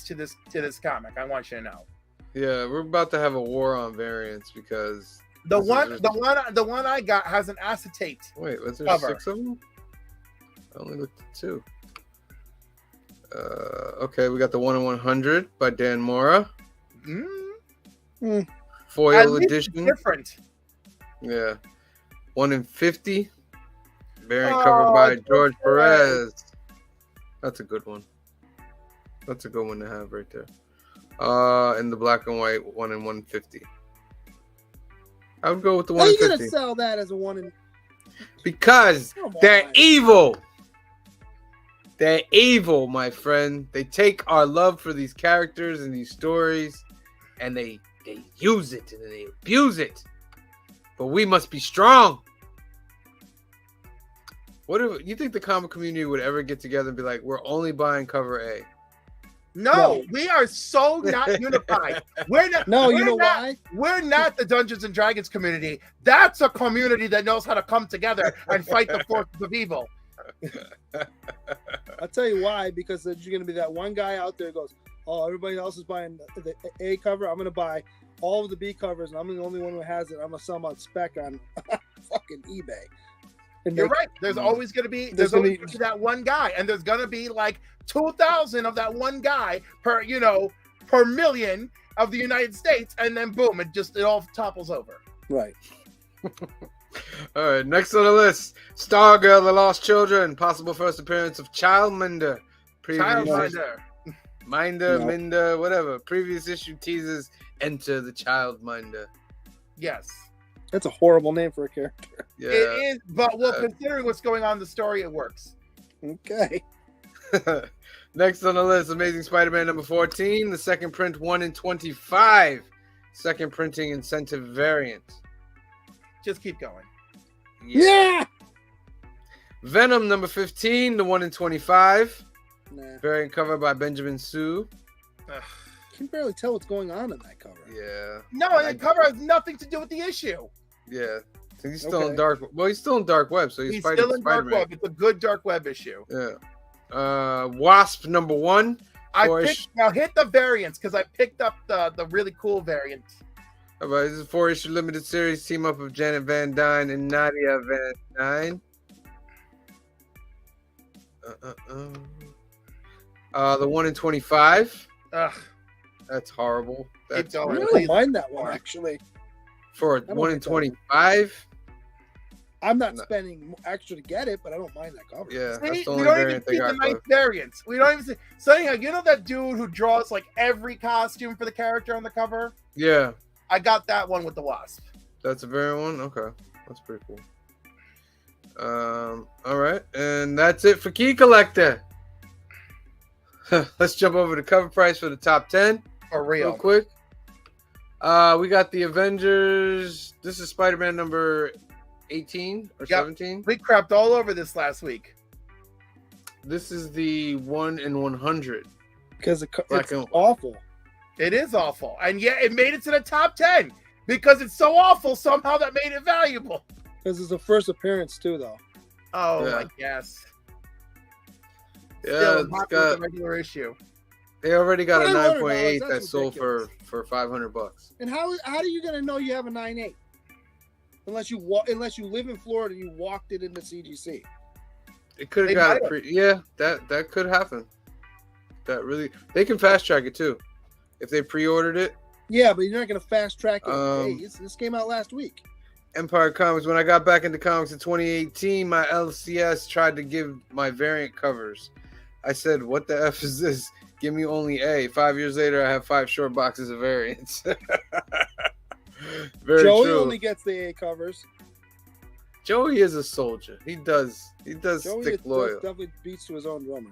to this comic. I want you to know. Yeah, we're about to have a war on variants because The one I got has an acetate. wait, was there cover. 6 of them? I only looked at 2. Okay, we got the 1 in 100 by Dan Mora. At Foil least it's edition. different. Yeah. 1 in 50. Variant cover by George Perez. That's a good one. That's a good one to have right there. In the black and white 1 in 150. I would go with the How 1 are in you gonna 50 sell that as a one in? because Come they're on. evil. They're evil, my friend. They take our love for these characters and these stories, and they use it and they abuse it. But we must be strong. What if you think the comic community would ever get together and be like, we're only buying cover A? No, we are so not unified. We're not. No, we're you know not, why? We're not the Dungeons and Dragons community. That's a community that knows how to come together and fight the forces of evil. I'll tell you why. Because there's going to be that one guy out there who goes, "Oh, everybody else is buying the A cover. I'm going to buy all of the B covers, and I'm the only one who has it. I'm going to sell them on spec on fucking eBay." And You're right. There's always going to be that one guy, and there's going to be like 2,000 of that one guy per million of the United States, and then boom, it all topples over. Right. All right, next on the list, Stargirl, The Lost Children, possible first appearance of Childminder. Childminder. Minder, No. Minder, whatever. Previous issue teases Enter the Childminder. Yes. That's a horrible name for a character. Yeah. It is, but considering what's going on in the story, it works. Okay. Next on the list, Amazing Spider-Man number 14, the second print 1 in 25. Second printing incentive variant. Just keep going. Yeah. Venom number 15, the 1 in 25. Nah. Variant cover by Benjamin Sue. Ugh. Can barely tell what's going on in that cover. Yeah. No, the cover has nothing to do with the issue. Yeah. He's still in Okay. dark. Well, he's still in dark web, so he's He's fighting still in dark Spider-Man. web. It's a good dark web issue. Yeah. Wasp #1. I Four picked now hit the variants because I picked up the really cool variants. All right, this is a 4-issue limited series team up of Janet Van Dyne and Nadia Van Dyne. The 1 in 25. Ugh, That's horrible. That's going. I really- don't mind that one actually. for don't 1 in like that. 25. I'm not No. spending extra to get it, but I don't mind that cover. Yeah, See, that's the we only don't even variant they see the got. nice Though. variants. We don't even see. So anyhow, you know that dude who draws like every costume for the character on the cover? Yeah, I got that one with the Wasp. that's a variant one. Okay, that's pretty cool. All right, and that's it for Key Collector. Let's jump over to cover price for the top 10 For real real. quick. We got the Avengers. This is Spider-Man number 18 or Yep. 17. We crapped all over this last week. This is the 1 in 100. Because Black it's and- awful. It is awful. And yet it made it to the top 10 because it's so awful somehow that made it valuable. Because it's the first appearance too, though. Oh, Yeah. I guess. Yeah, Still it's not with got, the regular issue. they already got a $100, 9.8 that's that sold ridiculous. for $500. And how are you gonna know you have a 9.8? Unless you live in Florida and you walked it into CGC. It could They have got might a yeah, that could happen. That really, they can fast track it too. If they pre-ordered it, Yeah, but you're not gonna fast track it. Um, Hey, this came out last week. Empire Comics, when I got back into comics in 2018, my LCS tried to give my variant covers. I said, what the F is this? Give me only A. 5 years later, I have 5 short boxes of variants. Very Joey true. only gets the A covers. Joey is a soldier. He does Joey stick loyal. definitely beats to his own drummer.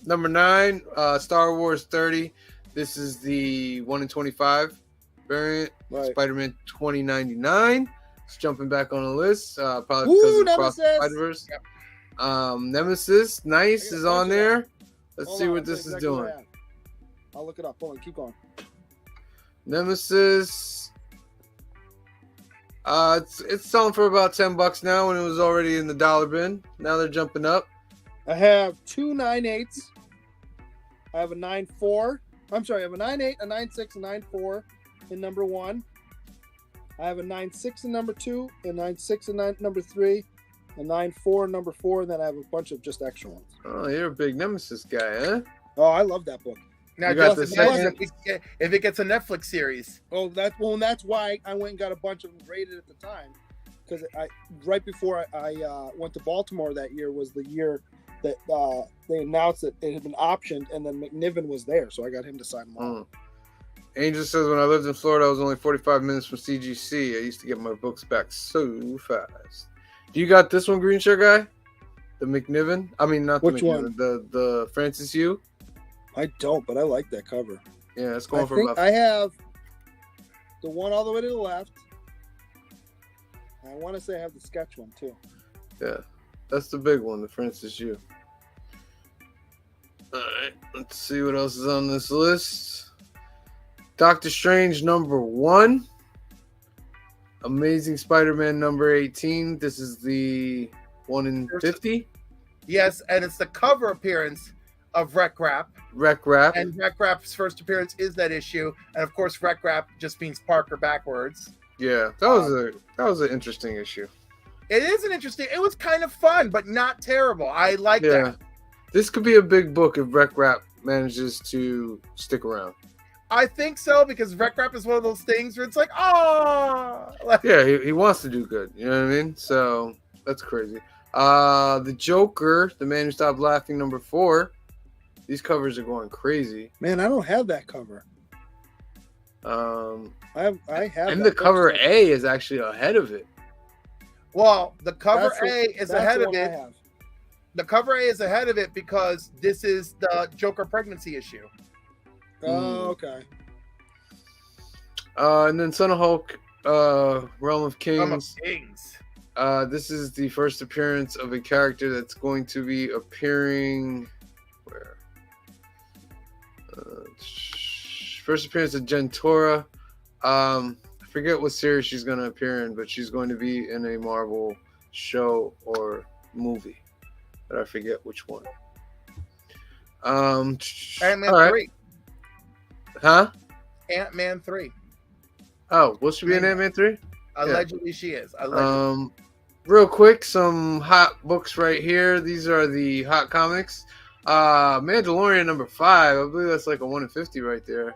Number 9, Star Wars 30. This is the 1 in 25 variant. Right. Spider-Man 2099. It's jumping back on the list. Probably Woo, because of Cross the Nemesis! Spider-Verse. Nemesis, nice, I got is a bunch on of there. Let's Hold see on, what I'll tell this you is exactly what doing. I have. I'll look it up. Hold on, keep going. Nemesis. It's selling for about $10 now, when it was already in the dollar bin. Now they're jumping up. I have 2 9.8s. I have a 9.4. I'm sorry, I have a 9.8, a 9.6, a 9.4 in number 1. I have a 9.6 in number 2, a 9.6 in number 3, a 9.4 in number 4, and then I have a bunch of just extra ones. Oh, you're a big Nemesis guy, huh? Oh, I love that book. Now, You got just the imagine second- if it gets a Netflix series. Oh, that's why I went and got a bunch of them rated at the time, because right before I went to Baltimore that year was the year that they announced that it had been optioned, and then McNiven was there, so I got him to sign them all. Angel says, when I lived in Florida, I was only 45 minutes from CGC. I used to get my books back so fast. Do you got this one, Green Shirt Guy? The McNiven? I mean, not the Which McNiven. one? The Francis Yu? I don't, but I like that cover. Yeah, it's I going for think about... I have the one all the way to the left. I want to say I have the sketch one too. Yeah, that's the big one, the Francis Yu. All right, let's see what else is on this list. Doctor Strange number 1. Amazing Spider-Man number 18. This is the 1 in 50. Yes, and it's the cover appearance of Rec Rap. Rec Rap. And Rec Rap's first appearance is that issue. And of course, Rec Rap just means Parker backwards. Yeah, that was an interesting issue. It is an interesting. It was kind of fun, but not terrible. I like Yeah, that. this could be a big book if Rec Rap manages to stick around. I think so because Rec Rap is one of those things where it's like, oh, Yeah, he wants to do good. You know what I mean? So that's crazy. The Joker, the Man Who Stopped Laughing, number 4. These covers are going crazy. Man, I don't have that cover. I I have. and that the cover book. A is actually ahead of it. well, the cover That's the- A is that's ahead the of one I it. have. The cover A is ahead of it because this is the Joker pregnancy issue. Oh, okay. And then Son of Hulk, Realm of Some of Kings. Kings. This is the first appearance of a character that's going to be appearing. Where? First appearance of Gentora. I forget what series she's going to appear in, but she's going to be in a Marvel show or movie. But I forget which one. Ant-Man all right. 3. Huh? Ant-Man 3. Oh, will she be in Ant-Man 3? Allegedly, she is. Allegedly. Real quick, some hot books right here. These are the hot comics. Mandalorian number 5. I believe that's like a 1 in 50 right there.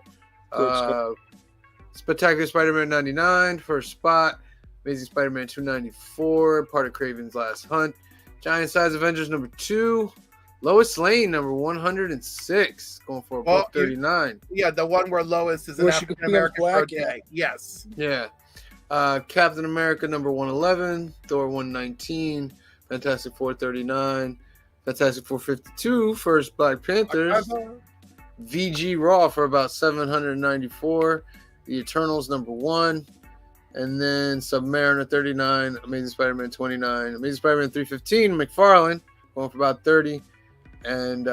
Spectacular Spider-Man 99, first spot. Amazing Spider-Man 294, part of Craven's Last Hunt. Giant Size Avengers number 2. Lois Lane number 106, going for a buck 39. Yeah, the one where Lois is an Where she African could be in American black, birthday. Yes. Yeah. Captain America number 111, Thor 119, Fantastic Four 39, Fantastic Four 52, first Black Panthers, VG Raw for about 794, The Eternals number 1, and then Submariner 39, Amazing Spider-Man 29, Amazing Spider-Man 315, McFarlane going for about 30, and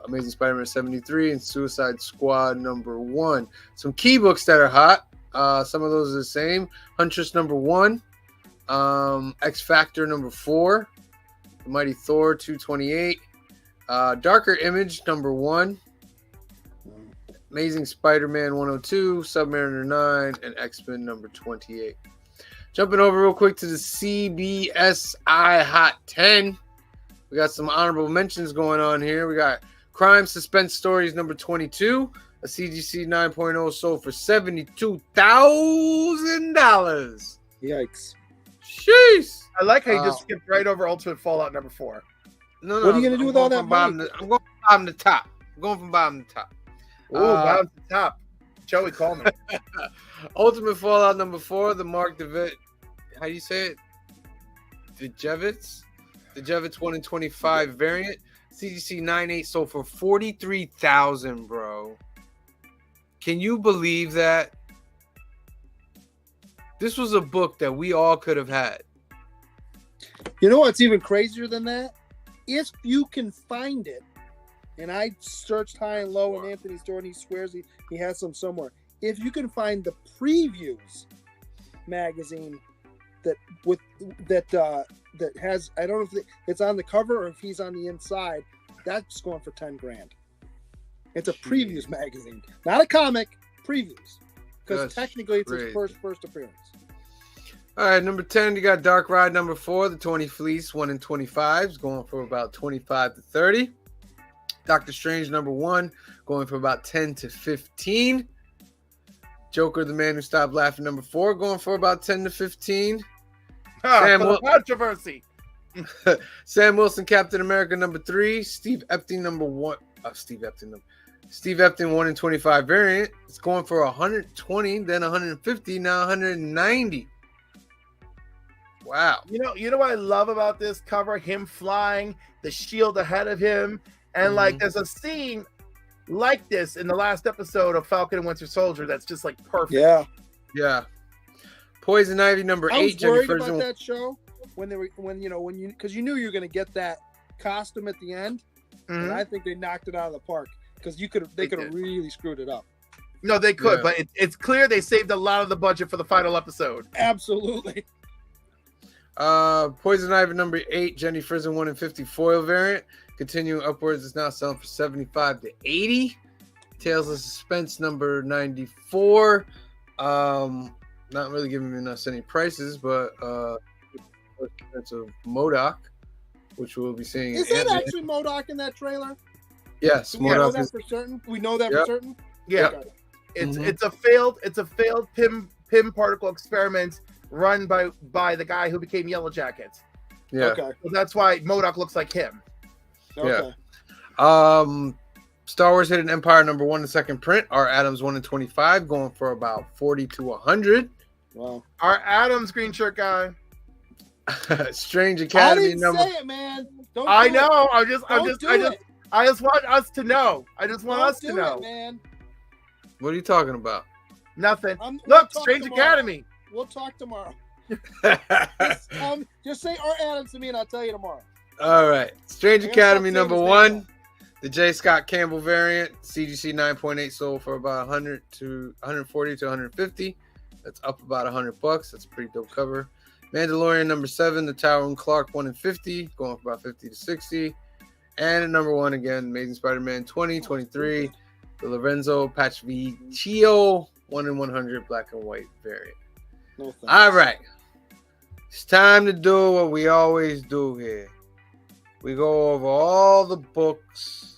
Amazing Spider-Man 73, and Suicide Squad number 1. Some key books that are hot. Some of those are the same. Huntress number 1, X Factor number 4, The Mighty Thor 228, Darker Image number 1, Amazing Spider-Man 102, Submariner 9, and X-Men number 28. Jumping over real quick to the CBSI Hot 10. We got some honorable mentions going on here. We got Crime Suspense Stories number 22. A CGC 9.0 sold for $72,000. Yikes. Jeez. I like how you just skipped right over Ultimate Fallout number 4. No, What are you gonna do with all that money? I'm going from bottom to top. I'm going from bottom to top. Oh, down to the top. Joey, call me. Ultimate Fallout number 4, the Mark DeVitt. How you say it? Dejevits 1 in 25 variant. CGC 9.8 sold for $43,000, bro. Can you believe that? This was a book that we all could have had. You know what's even crazier than that? If you can find it, and I searched high and low in Anthony's store, and he swears he has some somewhere. If you can find the previews magazine that has, I don't know if it's on the cover or if he's on the inside, that's going for $10,000. It's a previews magazine, not a comic. Previews, because technically it's his first appearance. All right, number 10, you got Dark Ride number 4, the 20 Fleece 1 in 25 is going for about 25 to 30. Doctor Strange number 1 going for about 10 to 15. Joker, the Man Who Stopped Laughing number 4 going for about 10 to 15. Controversy. Sam Wilson, Captain America number 3. Steve Epting number 1. Steve Epting 1 in 25 variant. It's going for 120, then 150, now 190. Wow. You know what I love about this cover? Him flying, the shield ahead of him, and like there's a scene like this in the last episode of Falcon and Winter Soldier that's just like perfect. Yeah. Poison Ivy number 8. I was worried Jennifer's about that show because you knew you were going to get that costume at the end, and I think they knocked it out of the park because they could have really screwed it up. No, they could, but it's clear they saved a lot of the budget for the final episode. Absolutely. Poison Ivy number 8, Jenny Frison 1 in 50 foil variant. Continuing upwards, it's now selling for 75 to 80. Tales of Suspense number 94. Not really giving us any prices, but it's a MODOK, which we'll be seeing. Is that actually MODOK in that trailer? Yes, We know MODOK that is. for certain. We know that for certain. Yeah, Okay. it's a failed Pym particle experiment run by the guy who became Yellow Jackets. Yeah. Okay. So that's why MODOK looks like him. Okay. Star Wars Hidden Empire number 1 in second print. Our Adams 1 in 25 going for about 40 to 100. Wow. Our Adams green shirt guy. Strange I Academy didn't number. say it, man. Don't I do know. It. I just want us to know. I just want us to Don't know. do it, man. What are you talking about? Nothing. We'll Look, talk Strange tomorrow. Academy. We'll talk tomorrow. Just say our Adams to me, and I'll tell you tomorrow. All right. Strange Air Academy Force number Davis 1. The J. Scott Campbell variant. CGC 9.8 sold for about 100 to 140 to 150. That's up about $100. That's a pretty dope cover. Mandalorian number 7, the Tyrone Clark 1 in 50, going for about 50 to 60. And at number 1 again, Amazing Spider-Man 2023, the Lorenzo Pacquiao 1 in 100 black and white variant. No thanks. All right. It's time to do what we always do here. We go over all the books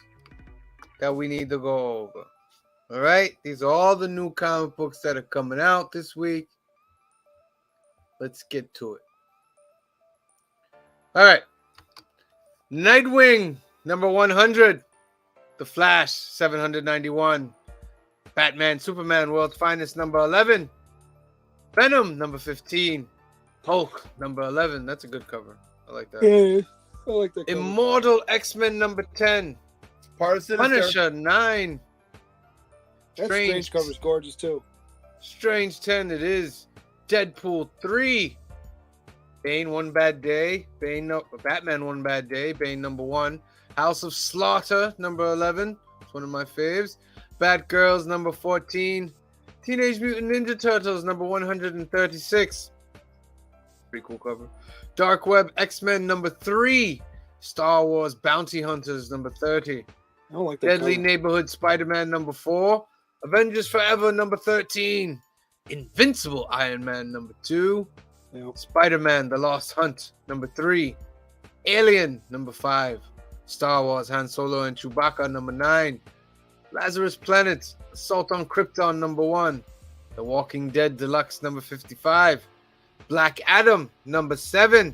that we need to go over. All right? These are all the new comic books that are coming out this week. Let's get to it. All right. Nightwing, number 100. The Flash, 791. Batman, Superman, World's Finest, number 11. Venom, number 15. Hulk, number 11. That's a good cover. I like that. Yeah, I like that. cover. Immortal X-Men, number 10. Part of Sinister. Punisher, 9. That Strange. Strange cover's gorgeous too. Strange 10, it is. Deadpool, 3. Bane, One Bad Day. Batman, One Bad Day. Bane, number 1. House of Slaughter, number 11. It's one of my faves. Batgirls, number 14. Teenage Mutant Ninja Turtles, number 136. Pretty cool cover. Dark Web X-Men, number 3. Star Wars Bounty Hunters, number 30. I don't like that. Deadly cover. Neighborhood Spider-Man, number 4. Avengers Forever, number 13. Invincible Iron Man, number 2. Yep. Spider-Man The Lost Hunt, number 3. Alien, number 5. Star Wars Han Solo and Chewbacca, number 9. Lazarus Planet, Assault on Krypton, number 1. The Walking Dead Deluxe, number 55. Black Adam, number 7.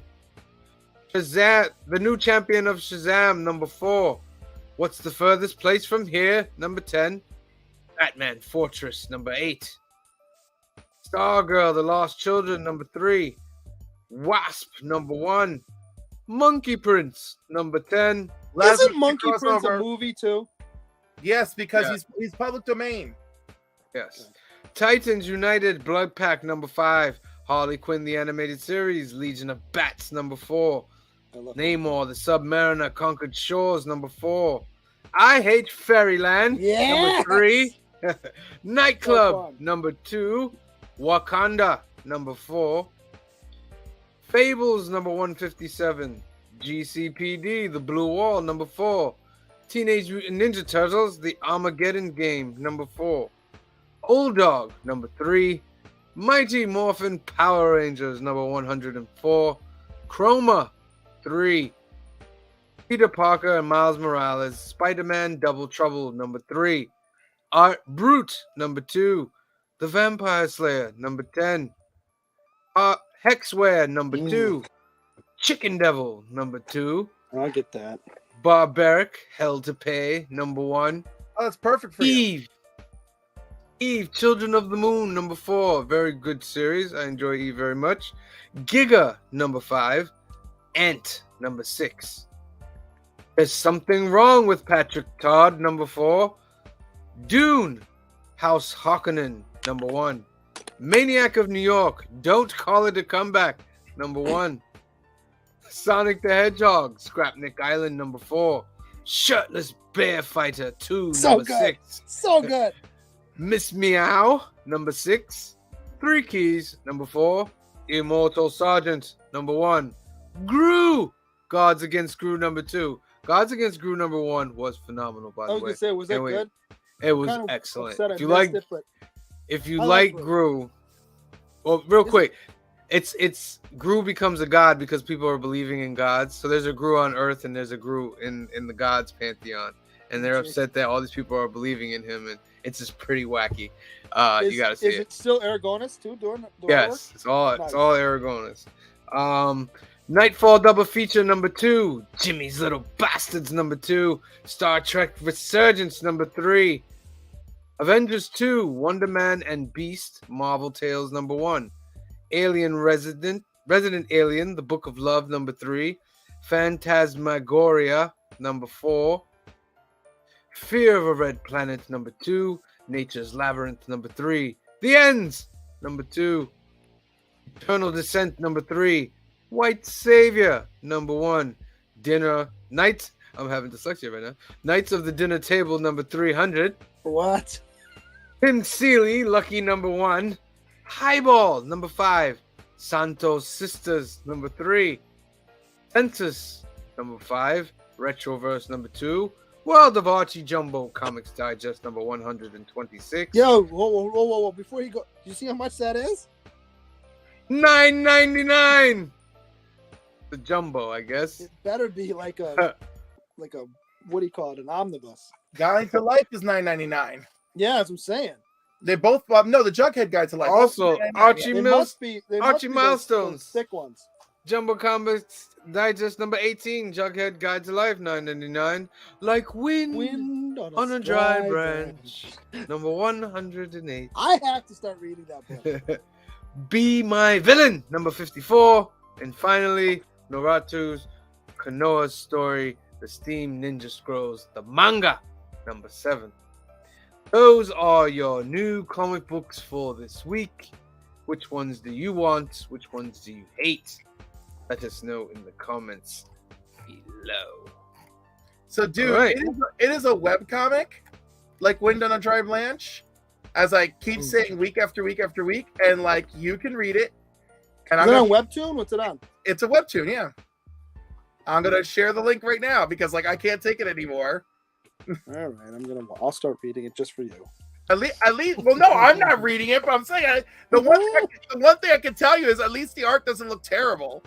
Shazam, the new champion of Shazam, number 4. What's the furthest place from here, number 10. Batman Fortress, number 8. Stargirl, The Lost Children, number 3. Wasp, number 1. Monkey Prince, number 10. Isn't Monkey crossover. Prince a movie too? Yes, because Yeah. he's public domain. Yes. Titans United, Blood Pack, number 5. Harley Quinn, the animated series. Legion of Bats, number 4. I love Namor, the Submariner, Conquered Shores, number 4. I Hate Fairyland, Yes! number 3. Nightclub, So fun. number 2. Wakanda, number 4. Fables, number 157. GCPD, The Blue Wall, number 4. Teenage Mutant Ninja Turtles, The Armageddon Game, number 4. Old Dog, number 3. Mighty Morphin Power Rangers, number 104. Chroma, 3. Peter Parker and Miles Morales, Spider-Man Double Trouble, number 3. Art Brute, number 2. The Vampire Slayer, number 10. Hexware, number 2. Chicken Devil, number 2. I get that. Barbaric, Hell to Pay, number 1. Oh, that's perfect for you. Eve, Children of the Moon, number 4. Very good series. I enjoy Eve very much. Giga, number 5. Ant, number 6. There's Something Wrong with Patrick Todd, number 4. Dune, House Harkonnen, number 1. Maniac of New York, Don't Call It a Comeback, number 1. Sonic the Hedgehog, Scrapnik Island, number 4. Shirtless Bear Fighter 2, So number good. 6. So good. Miss Meow, number 6. Three Keys, number 4. Immortal Sergeant, number 1. Gru, Gods Against Gru, number 2. Gods Against Gru, number 1 was phenomenal, by I the was way. gonna say, was that Can't wait. good? It was Kind of excellent. upset I If you missed like, it, but if you I like like Gru, well, real Is it- quick, it's Gru becomes a god because people are believing in gods. So there's a Gru on Earth and there's a Gru in the gods pantheon, and they're Okay. upset that all these people are believing in him, and it's just pretty wacky. You gotta see is it still Aragonis too doing the Yes, it's all Nice. Aragonis. Nightfall double feature number 2, Jimmy's Little Bastards number 2, Star Trek Resurgence number 3, Avengers 2, Wonder Man and Beast, Marvel Tales number 1, Alien Resident Alien, The Book of Love number 3, Phantasmagoria number 4, Fear of a Red Planet number 2, Nature's Labyrinth number 3, The Ends number 2, Eternal Descent number 3, White Savior number 1, Knights of the Dinner Table number 300, What? Tim Seeley Lucky number 1, Highball, number 5. Santos Sisters, number 3. Census, number 5. Retroverse, number 2. World of Archie Jumbo Comics Digest, number 126. Yo, whoa. Before you go, you see how much that is? $9.99. The jumbo, I guess. It better be like a what do you call it? An omnibus. Guide to Life is $9.99. Yeah, that's what I'm saying. They both no, the Jughead Guide to Life. Also, $9.99. Archie They Mills, must be. They Archie must be Milestones. those thick ones. Jumbo Comics Digest number 18, Jughead Guide to Life, $9.99. Like wind on a dry branch, number 108. I have to start reading that book. Be My Villain, number 54. And finally, Noratu's Konoha's Story, The Steam Ninja Scrolls, the manga, number 7. Those are your new comic books for this week. Which ones do you want? Which ones do you hate? Let us know in the comments below. So, dude, Alright. it is a webcomic, like Wind on a Dry Branch, as I keep saying week after week after week, and like you can read it. And Is I'm it on gonna, Webtoon? What's it on? it's a webtoon, yeah. I'm gonna share the link right now because like I can't take it anymore. All right, I'll start reading it just for you. At least. Well, no, I'm not reading it, but I'm saying the one thing I can tell you is at least the art doesn't look terrible.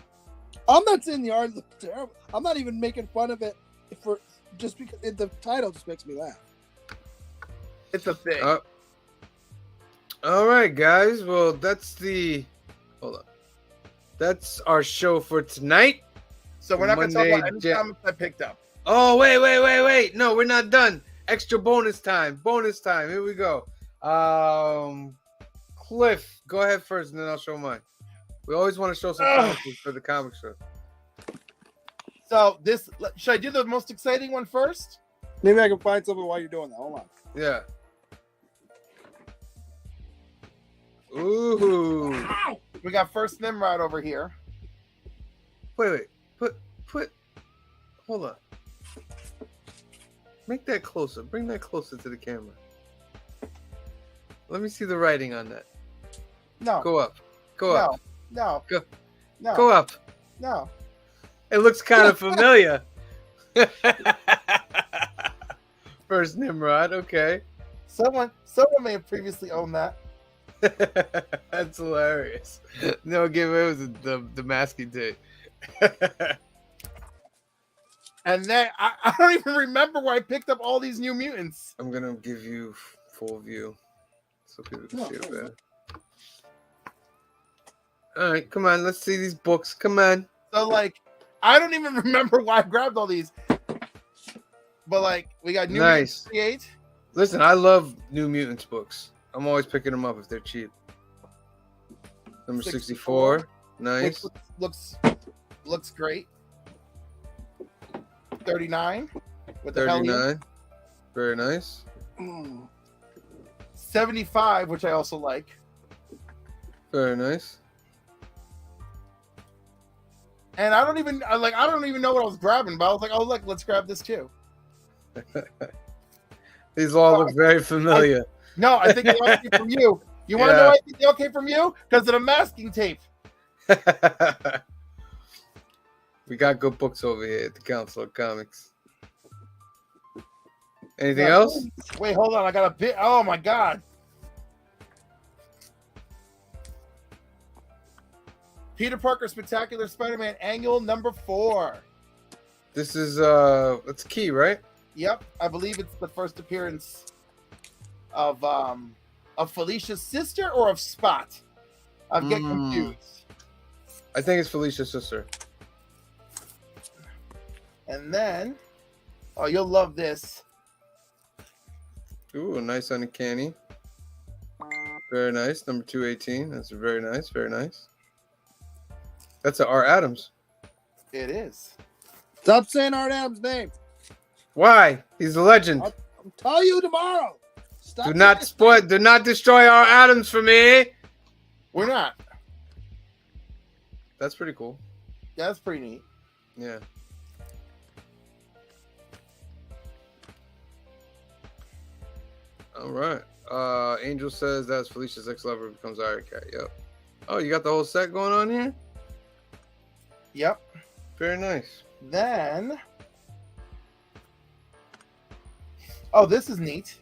I'm not saying the art looks terrible. I'm not even making fun of it for just because the title just makes me laugh. It's a thing. All right, guys. Well, that's our show for tonight. So we're not going to talk about Monday, any comics I picked up. Oh, wait. No, we're not done. Extra bonus time. Here we go. Cliff, go ahead first, and then I'll show mine. We always want to show some comic books for the comic show. So should I do the most exciting one first? Maybe I can find something while you're doing that. Hold on. Yeah. Ooh. We got First Nimrod over here. Wait. Put. Hold on. Make that closer. Bring that closer to the camera. Let me see the writing on that. No. Go up. Go up. No. Go. No. Go up. No. It looks kind of familiar. First Nimrod. Okay. Someone may have previously owned that. That's hilarious. No, it was the masking tape. And then I don't even remember where I picked up all these New Mutants. I'm gonna give you full view so people can see it better. All right, come on, let's see these books. Come on. So like, I don't even remember why I grabbed all these. But like, we got New Nice. Mutants 38. Listen, I love New Mutants books. I'm always picking them up if they're cheap. Number 64. Nice. Looks great. 39 with the Hellion. 39. Very nice. 75, which I also like. Very nice. And I don't even know what I was grabbing, but I was like, oh look, let's grab this too. These all look very familiar. No, I think they all came from you. You want to know why I think they all came from you? Because of the masking tape. We got good books over here at the Council of Comics. Anything else? Wait, hold on. I got a bit. Oh my god. Peter Parker Spectacular Spider-Man Annual number 4. This is it's Key, right? Yep, I believe it's the first appearance of Felicia's sister or of Spot. I'm getting confused. I think it's Felicia's sister. And then, oh, you'll love this. Ooh, a nice uncanny. Very nice. Number 218. That's very nice. Very nice. That's a R. Adams. It is. Stop saying Art Adams' name. Why? He's a legend. I'll tell you tomorrow. Stop Do not spoil. Do not destroy R. Adams for me. We're not. That's pretty cool. Yeah, that's pretty neat. Yeah. All right. Angel says that's Felicia's ex-lover becomes Iron Cat. Yep. Oh, you got the whole set going on here? Yep. Very nice. Then, oh, this is neat.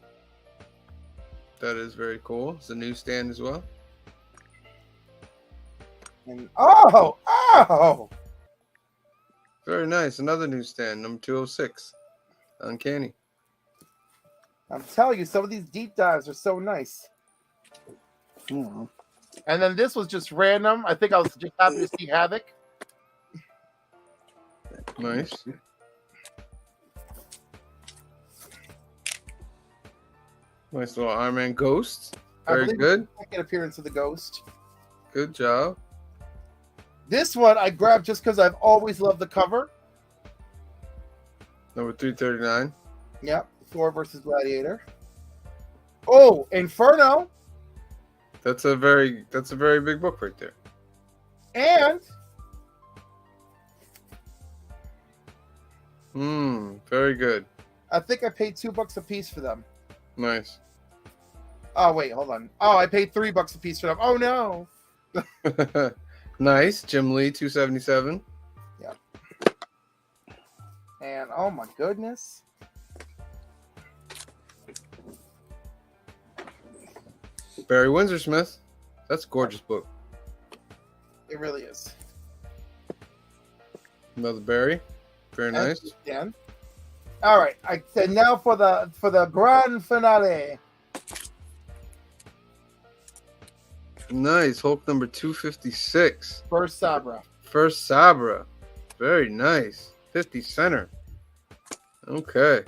That is very cool. It's a newsstand as well. And oh, Very nice. Another newsstand, number 206. Uncanny. I'm telling you, some of these deep dives are so nice. Hmm. And then this was just random. I think I was just happy to see Havoc. Nice. Nice little Iron Man Ghost. I Very believe good. Second appearance of the Ghost. Good job. This one I grabbed just because I've always loved the cover. Number 339. Yep, Thor versus Gladiator. Oh, Inferno That's a very big book right there. and Very good. I think I paid $2 a piece for them. Nice. Oh wait, hold on. Oh, I paid $3 a piece for them. Oh no. Nice. Jim Lee 277. And oh my goodness. Barry Windsor Smith. That's a gorgeous book. It really is. Another Barry. Very nice. Dan. All right. I said now for the grand finale. Nice. Hulk number 256. First Sabra. First Sabra. Very nice. 50 center. Okay.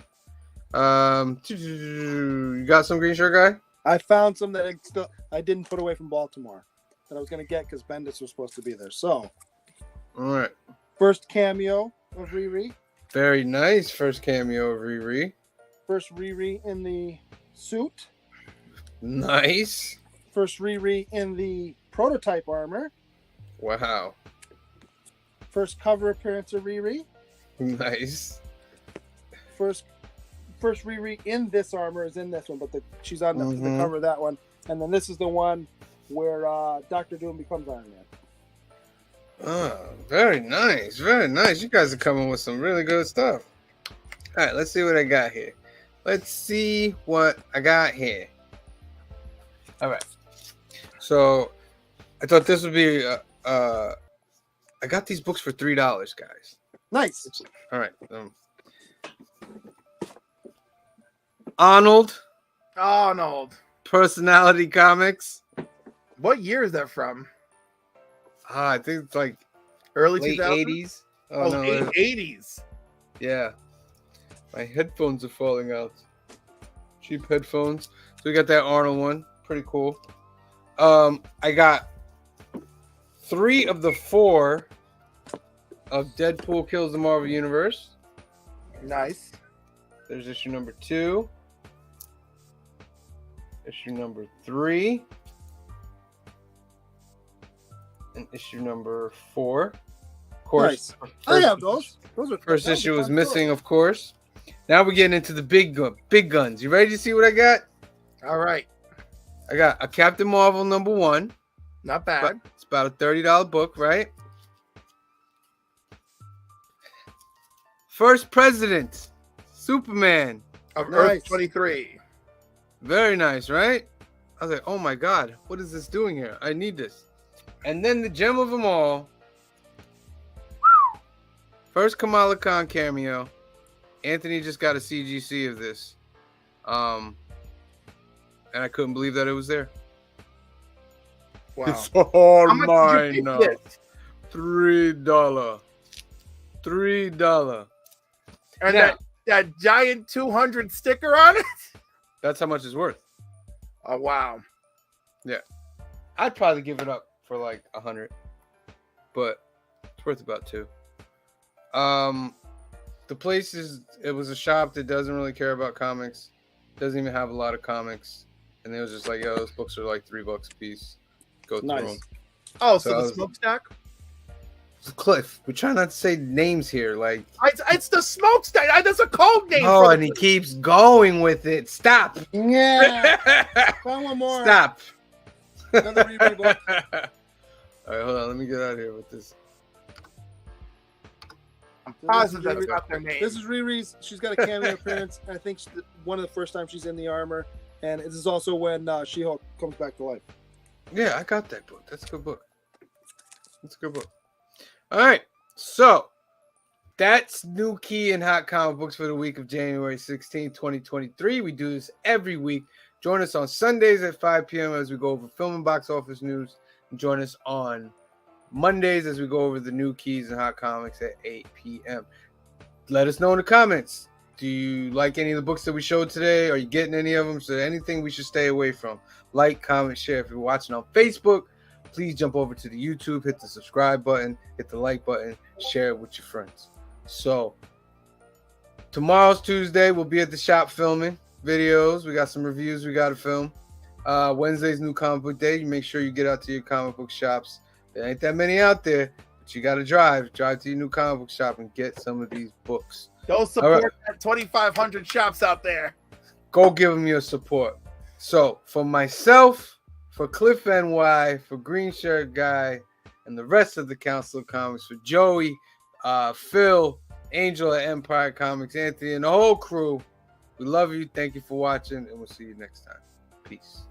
You got some green shirt guy? I found some that I didn't put away from Baltimore that I was gonna get because Bendis was supposed to be there. So All right. first cameo of Riri. Very nice. First cameo of Riri. First Riri in the suit. Nice. First Riri in the prototype armor. Wow. First cover appearance of Riri. Nice. First Riri in this armor is in this one, but she's on the Mhm. cover of that one. And then this is the one where Doctor Doom becomes Iron Man. Oh, very nice. Very nice. You guys are coming with some really good stuff. All right, let's see what I got here. Let's see what I got here. All right. So I thought this would be I got these books for $3, guys. Nice. All right. Arnold, Personality Comics. What year is that from? I think it's like Early late 2000s? 80s. Oh, no, late 80s. yeah. My headphones are falling out. Cheap headphones. So we got that Arnold one. Pretty cool. I got 3 of the 4 of Deadpool Kills the Marvel Universe. Nice. There's issue number 2. Issue number 3. And issue number 4. Of course. Nice. I have those. Those are First those issue are was fun missing, of course. Now we're getting into the big guns. You ready to see what I got? All right. I got a Captain Marvel number 1. Not bad. It's about a $30 book, right? First President, Superman. Of Nice. Earth 23. Very nice, right? I was like, oh my God, what is this doing here? I need this. And then the gem of them all. First Kamala Khan cameo. Anthony just got a CGC of this. And I couldn't believe that it was there. Wow. It's all How much mine did you now. pay this? $3. $3. And Now- that giant 200 sticker on it? That's how much it's worth. Oh, wow. I'd probably give it up for like 100, but it's worth about 2. The place it was a shop that doesn't really care about comics, doesn't even have a lot of comics, and they was just like, yo, those books are like $3 a piece. Go through Nice. them. Oh, So so I the was- smokestack? Cliff, we're trying not to say names here. Like, It's the smokestack. That's a code name. oh, for and he keeps going with it. Stop. Yeah. Find one more. Stop. Another Riri book. All right, hold on. Let me get out of here with this. I'm positive that's not their name. This is Riri's. She's got a cameo appearance. I think one of the first times she's in the armor, and this is also when She-Hulk comes back to life. Yeah, I got that book. That's a good book. That's a good book. All right, so that's New Key and Hot Comic Books for the week of January 16, 2023. We do this every week. Join us on Sundays at 5 p.m. as we go over film and box office news. And join us on Mondays as we go over the New Keys and Hot Comics at 8 p.m. Let us know in the comments. Do you like any of the books that we showed today? Are you getting any of them? So anything we should stay away from? Like, comment, share. If you're watching on Facebook, please jump over to the YouTube, hit the subscribe button, hit the like button, share it with your friends. So tomorrow's Tuesday. We'll be at the shop filming videos. We got some reviews we got to film. Wednesday's New Comic Book Day. You make sure you get out to your comic book shops. There ain't that many out there, but you got to drive to your new comic book shop and get some of these books. Go support that 2,500 shops out there. Go give them your support. So for myself, for Cliff NY, for Green Shirt Guy, and the rest of the Council of Comics, for Joey, Phil, Angel at Empire Comics, Anthony, and the whole crew, we love you. Thank you for watching, and we'll see you next time. Peace.